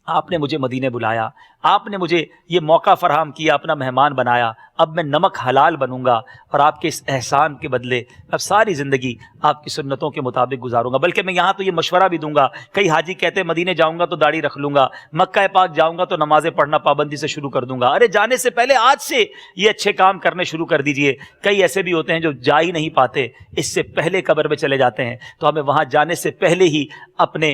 آپ نے مجھے مدینے بلایا، آپ نے مجھے یہ موقع فراہم کیا، اپنا مہمان بنایا، اب میں نمک حلال بنوں گا اور آپ کے اس احسان کے بدلے اب ساری زندگی آپ کی سنتوں کے مطابق گزاروں گا۔ بلکہ میں یہاں تو یہ مشورہ بھی دوں گا، کئی حاجی کہتے ہیں مدینے جاؤں گا تو داڑھی رکھ لوں گا، مکہ پاک جاؤں گا تو نمازیں پڑھنا پابندی سے شروع کر دوں گا۔ ارے جانے سے پہلے آج سے یہ اچھے کام کرنے شروع کر دیجئے۔ کئی ایسے بھی ہوتے ہیں جو جا ہی نہیں پاتے، اس سے پہلے قبر میں چلے جاتے ہیں، تو ہمیں وہاں جانے سے پہلے ہی اپنے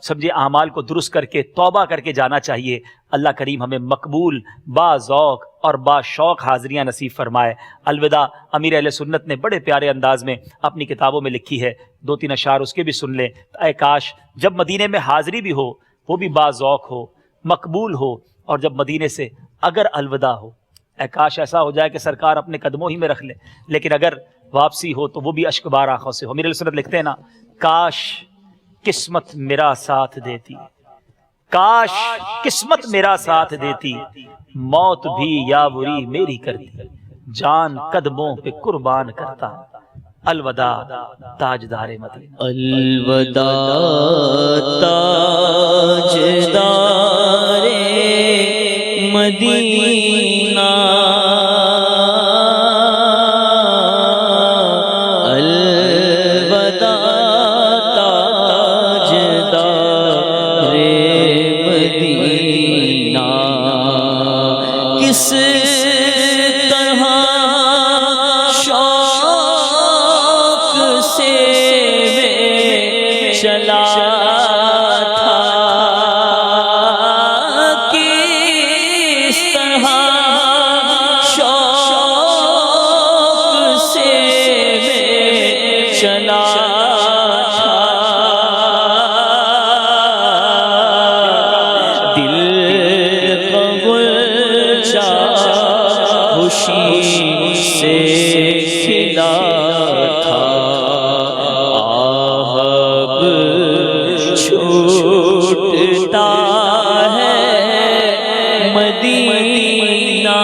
سمجھے اعمال کو درست کر کے توبہ کر کے جانا چاہیے۔ اللہ کریم ہمیں مقبول، با ذوق اور با شوق حاضریاں نصیب فرمائے۔ الوداع امیر اہل سنت نے بڑے پیارے انداز میں اپنی کتابوں میں لکھی ہے، 2-3 اشعار اس کے بھی سن لیں۔ اے کاش جب مدینے میں حاضری بھی ہو وہ بھی با ذوق ہو، مقبول ہو، اور جب مدینے سے اگر الوداع ہو، اے کاش ایسا ہو جائے کہ سرکار اپنے قدموں ہی میں رکھ لے، لیکن اگر واپسی ہو تو وہ بھی اشک بار آنکھوں سے ہو۔ امیر اہل سنت لکھتے ہیں نا، کاش قسمت میرا ساتھ دیتی، کاش قسمت میرا ساتھ دیتی، موت بھی یاوری میری کرتی، جان قدموں پہ قربان کرتا، الوداع تاجدار مدینہ۔ الوداع تاجدار مدینہ، کس طرح شوق سے میں چلا تھا، کس طرح شوق سے میں چلا تھا، دل خوشی سے کھلا تھا، آہب چھوٹتا ہے مدینہ،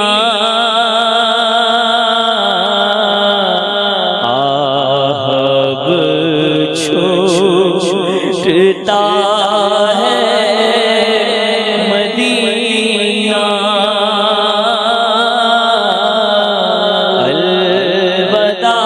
آہب چھوٹتا ہے مدینہ، الوداع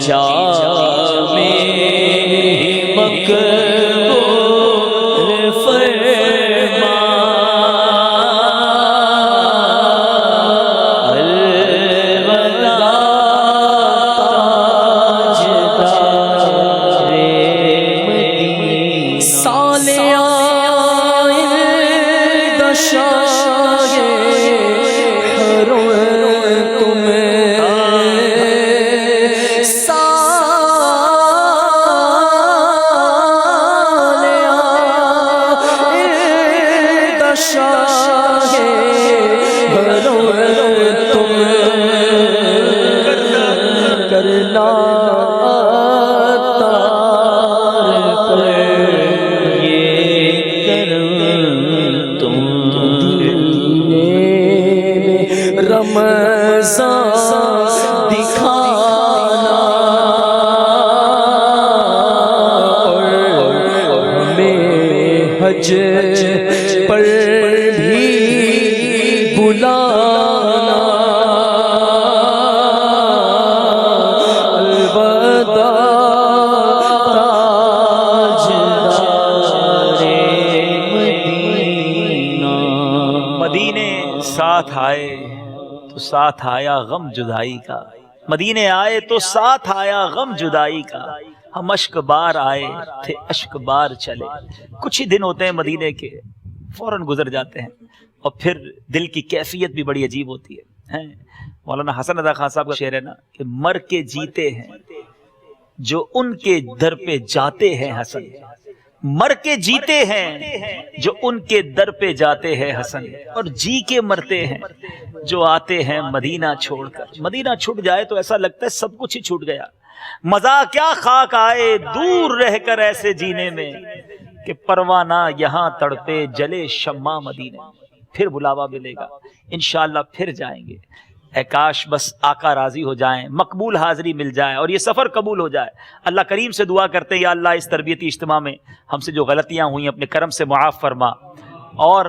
جامِ مقبول فرما حج پر بھی بلانا الوداع تاجدار مدینہ. مدینے ساتھ آئے تو ساتھ آیا غم جدائی کا، مدینے آئے تو ساتھ آیا غم جدائی کا. ہم اشک بار آئے تھے اشک بار چلے. کچھ ہی دن ہوتے ہیں مدینے کے، فوراً گزر جاتے ہیں، اور پھر دل کی کیفیت بھی بڑی عجیب ہوتی ہے. مولانا حسن رضا خان صاحب کا شعر ہے نا کہ مر کے جیتے ہیں جو ان کے در پہ جاتے ہیں حسن، مر کے جیتے ہیں جو ان کے در پہ جاتے ہیں حسن، اور جی کے مرتے ہیں جو آتے ہیں مدینہ چھوڑ کر. مدینہ چھوٹ جائے تو ایسا لگتا ہے سب کچھ ہی چھوٹ گیا. مزہ کیا خاک آئے دور رہ کر ایسے جینے میں کہ پروانہ یہاں تڑپے جلے شمع مدینے. پھر بلاوا ملے گا انشاءاللہ، پھر جائیں گے. اے کاش بس آقا راضی ہو جائیں، مقبول حاضری مل جائے اور یہ سفر قبول ہو جائے. اللہ کریم سے دعا کرتے ہیں یا اللہ اس تربیتی اجتماع میں ہم سے جو غلطیاں ہوئیں اپنے کرم سے معاف فرما، اور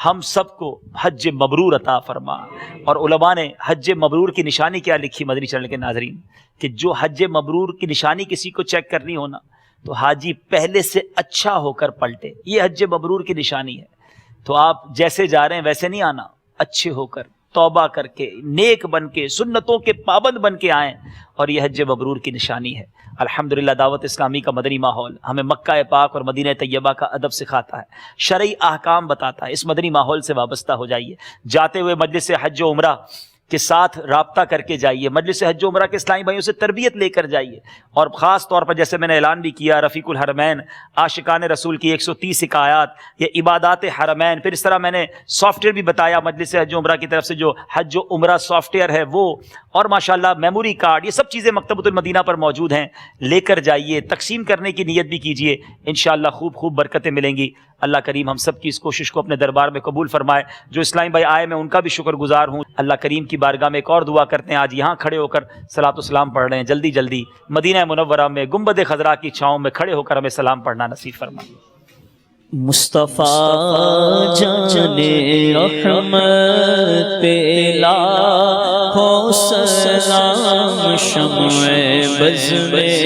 ہم سب کو حج مبرور عطا فرما. اور علماء نے حج مبرور کی نشانی کیا لکھی مدنی چینل کے ناظرین، کہ جو حج مبرور کی نشانی کسی کو چیک کرنی ہونا تو حاجی پہلے سے اچھا ہو کر پلٹے. یہ حج مبرور کی نشانی ہے. تو آپ جیسے جا رہے ہیں ویسے نہیں آنا، اچھے ہو کر توبہ کر کے نیک بن کے سنتوں کے پابند بن کے آئیں، اور یہ حج مبرور کی نشانی ہے. الحمدللہ دعوت اسلامی کا مدنی ماحول ہمیں مکہ پاک اور مدینہ طیبہ کا ادب سکھاتا ہے، شرعی احکام بتاتا ہے. اس مدنی ماحول سے وابستہ ہو جائیے. جاتے ہوئے مجلس حج و عمرہ کے ساتھ رابطہ کر کے جائیے، مجلس حج و عمرہ کے اسلامی بھائیوں سے تربیت لے کر جائیے. اور خاص طور پر جیسے میں نے اعلان بھی کیا، رفیق الحرمین، عاشقان رسول کی 130 حکایات، یہ عبادات حرمین. پھر اس طرح میں نے سافٹ ویئر بھی بتایا مجلس حج و عمرہ کی طرف سے، جو حج و عمرہ سافٹ ویئر ہے وہ، اور ماشاءاللہ میموری کارڈ، یہ سب چیزیں مکتبۃ المدینہ پر موجود ہیں. لے کر جائیے، تقسیم کرنے کی نیت بھی کیجیے، انشاءاللہ خوب خوب برکتیں ملیں گی. اللہ کریم ہم سب کی اس کوشش کو اپنے دربار میں قبول فرمائے. جو اسلامی بھائی آئے میں ان کا بھی شکر گزار ہوں. اللہ کریم کی بارگاہ میں ایک اور دعا کرتے ہیں. آج یہاں کھڑے ہو کر صلاۃ و سلام پڑھ رہے ہیں، جلدی جلدی مدینہ منورہ میں گنبد خضراء کی چھاؤں میں کھڑے ہو کر ہمیں سلام پڑھنا نصیب فرمائے. مصطفیٰ جانے رحمت پہ لاکھوں سلام، شمع بز میں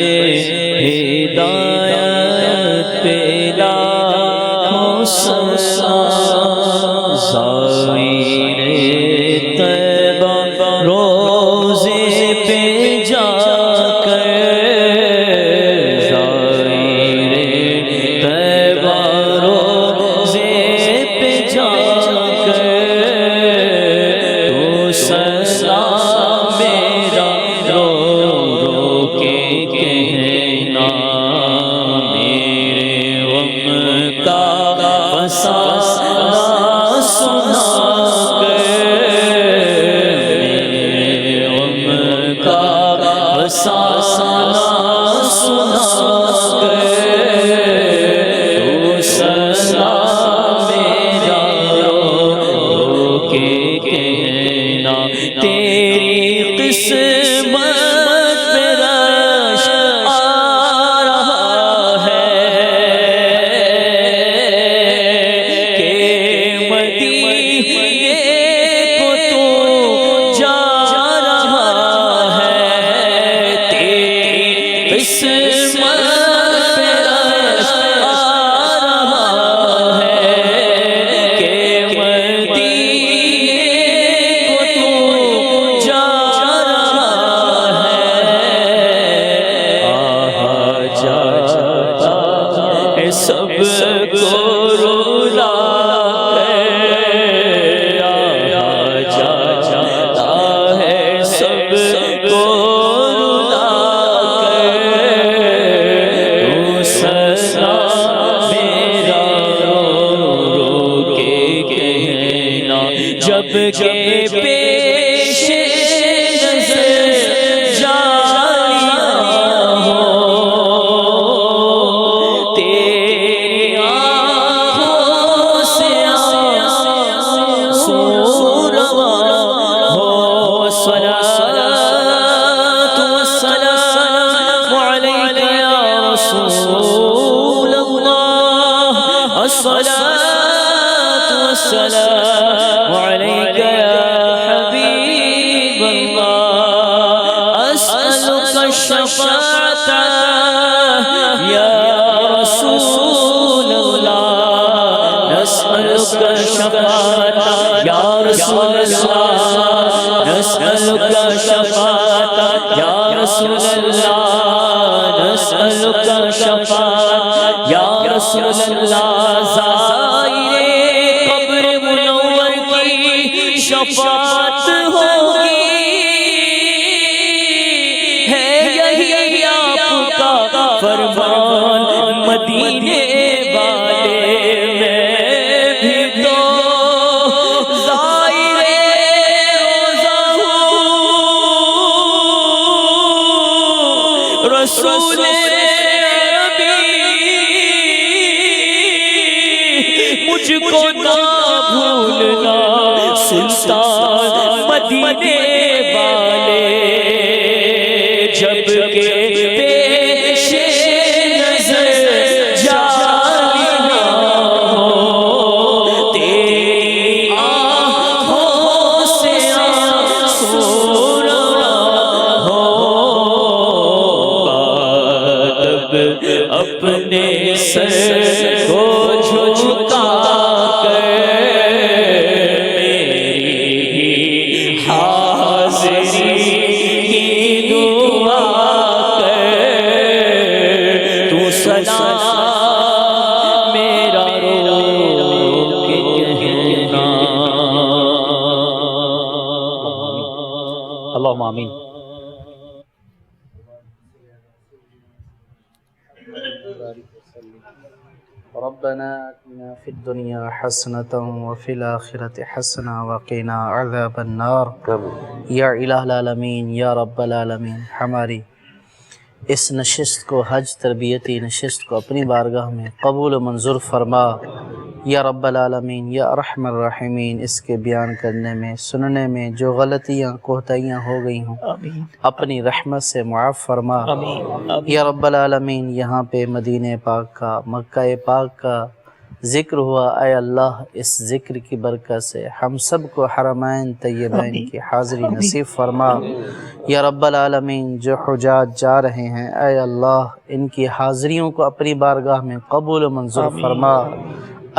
ہدایت پہ لاکھوں سلام. زائر طیبہ روزے پہ جا کر، الشفاعة يا رسول الله نسألك الشفاعة يا رسول الله نسألك الشفاعة يا رسول الله نسألك الشفاعة يا رسول الله زائر قبر منور کی شفاعت ہوگی ہے یہی آپ کا فرمان مدینے والے میں بھی تو زائر روزہ ہوں رسول مجھ کو نہ بھولنا سلطان مدینے والے جب کہ پیش نظر جالی نہ ہو تیری آنکھوں سے آنسو نہ ہو بادب اپنے سر کو جھکا اللهم آمین. ربنا آتنا في الدنيا حسنة وفي الآخرة حسنة وقنا عذاب النار. یا الہ العالمین یا رب العالمین ہماری اس نشست کو حج تربیتی نشست کو اپنی بارگاہ میں قبول و منظور فرما یا رب العالمین یا ارحم الراحمین. اس کے بیان کرنے میں سننے میں جو غلطیاں کوتاہیاں ہو گئی ہوں اپنی رحمت سے معاف فرما یا رب العالمین. یہاں پہ مدینہ پاک کا مکہ پاک کا ذکر ہوا، اے اللہ اس ذکر کی برکت سے ہم سب کو حرمین طیبین کی حاضری نصیب فرما یا رب العالمین. جو حجاج جا رہے ہیں اے اللہ ان کی حاضریوں کو اپنی بارگاہ میں قبول و منظور فرما.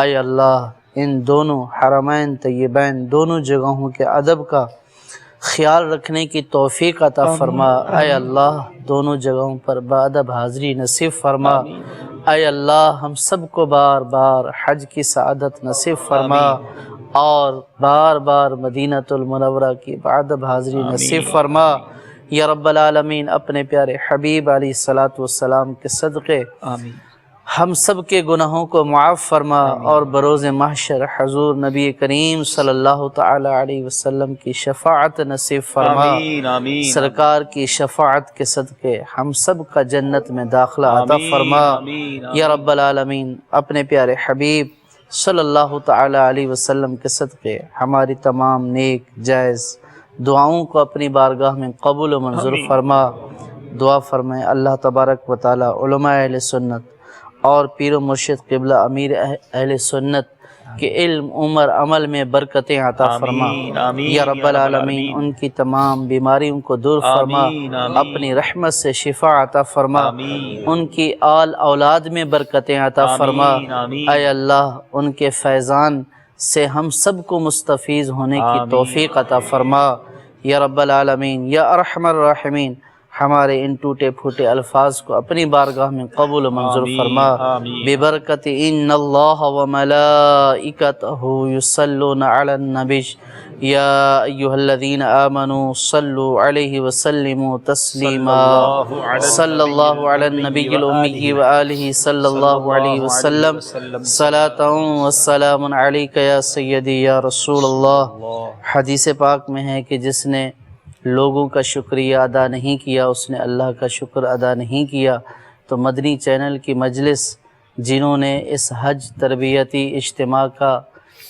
اے اللہ ان دونوں حرمین طیبین دونوں جگہوں کے ادب کا خیال رکھنے کی توفیق عطا فرما. اے اللہ دونوں جگہوں پر بادب حاضری نصیب فرما. اے اللہ ہم سب کو بار بار حج کی سعادت نصیب فرما اور بار بار مدینۃ المنورہ کی بادب حاضری نصیب فرما یا رب العالمین. اپنے پیارے حبیب علیہ الصلاۃ والسلام کے صدقے ہم سب کے گناہوں کو معاف فرما اور بروز محشر حضور نبی کریم صلی اللہ تعالی علیہ وسلم کی شفاعت نصیب فرما. سرکار کی شفاعت کے صدقے ہم سب کا جنت میں داخلہ عطا فرما یا رب العالمین. اپنے پیارے حبیب صلی اللہ تعالی علیہ وسلم کے صدقے ہماری تمام نیک جائز دعاؤں کو اپنی بارگاہ میں قبول و منظور فرما. دعا فرمائے اللہ تبارک و تعالی علماء اہل سنت اور پیر و مرشد قبلہ امیر اہل سنت کے علم عمر عمل میں برکتیں عطا فرما یا رب العالمین. ان کی تمام بیماریوں کو دور فرما اپنی رحمت سے شفا عطا فرما. ان کی آل اولاد میں برکتیں عطا فرما. اے اللہ ان کے فیضان سے ہم سب کو مستفیض ہونے کی توفیق عطا فرما یا رب العالمین یا ارحم الراحمین. ہمارے ان ٹوٹے پھوٹے الفاظ کو اپنی بارگاہ میں قبول و منظور فرما ببرکت ان اللہ وملائکتہ یصلون علی النبی یا ایہا الذین آمنوا صلوا علیہ وسلموا تسلیما صلی اللہ علی النبی الامی وآلہ صلی اللہ علیہ وسلم صلاۃ والسلام علیک یا سیدی یا رسول اللہ. حدیث پاک میں ہے کہ جس نے لوگوں کا شکریہ ادا نہیں کیا اس نے اللہ کا شکر ادا نہیں کیا. تو مدنی چینل کی مجلس جنہوں نے اس حج تربیتی اجتماع کا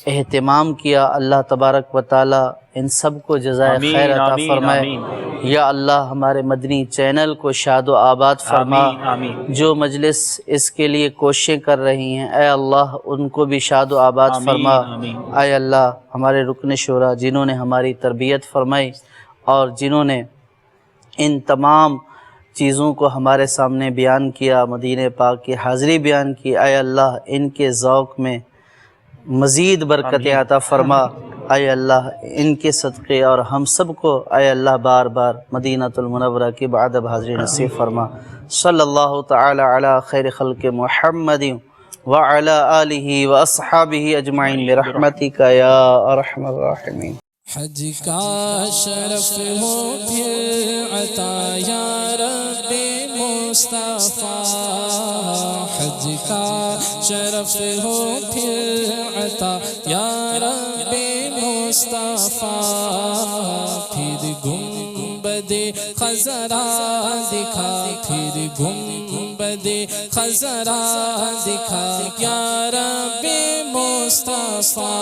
اہتمام کیا اللہ تبارک و تعالی ان سب کو جزائے خیر عطا فرمائے. یا اللہ ہمارے مدنی چینل کو شاد و آباد فرما. جو مجلس اس کے لیے کوششیں کر رہی ہیں اے اللہ ان کو بھی شاد و آباد فرما. اے اللہ ہمارے رکن شورا جنہوں نے ہماری تربیت فرمائی اور جنہوں نے ان تمام چیزوں کو ہمارے سامنے بیان کیا، مدینہ پاک کی حاضری بیان کی، اے اللہ ان کے ذوق میں مزید برکتیں عطا فرما، اے اللہ ان کے صدقے اور ہم سب کو اے اللہ بار بار مدینہ المنورہ کی بعد حاضری نصیب فرما۔ صلی اللہ تعالی علی خیر خلق محمد وعلی آلہ واصحابہ اجمعین برحمتک یا ارحم الراحمین۔ حج کا شرف ہو پھر عطا یا رب مصطفیٰ، حج کا شرف ہو پھر عطا یا رب مصطفیٰ، پھر گنبد خضرا دکھا، پھر گنبد خضرا دکھا یا رب مصطفیٰ۔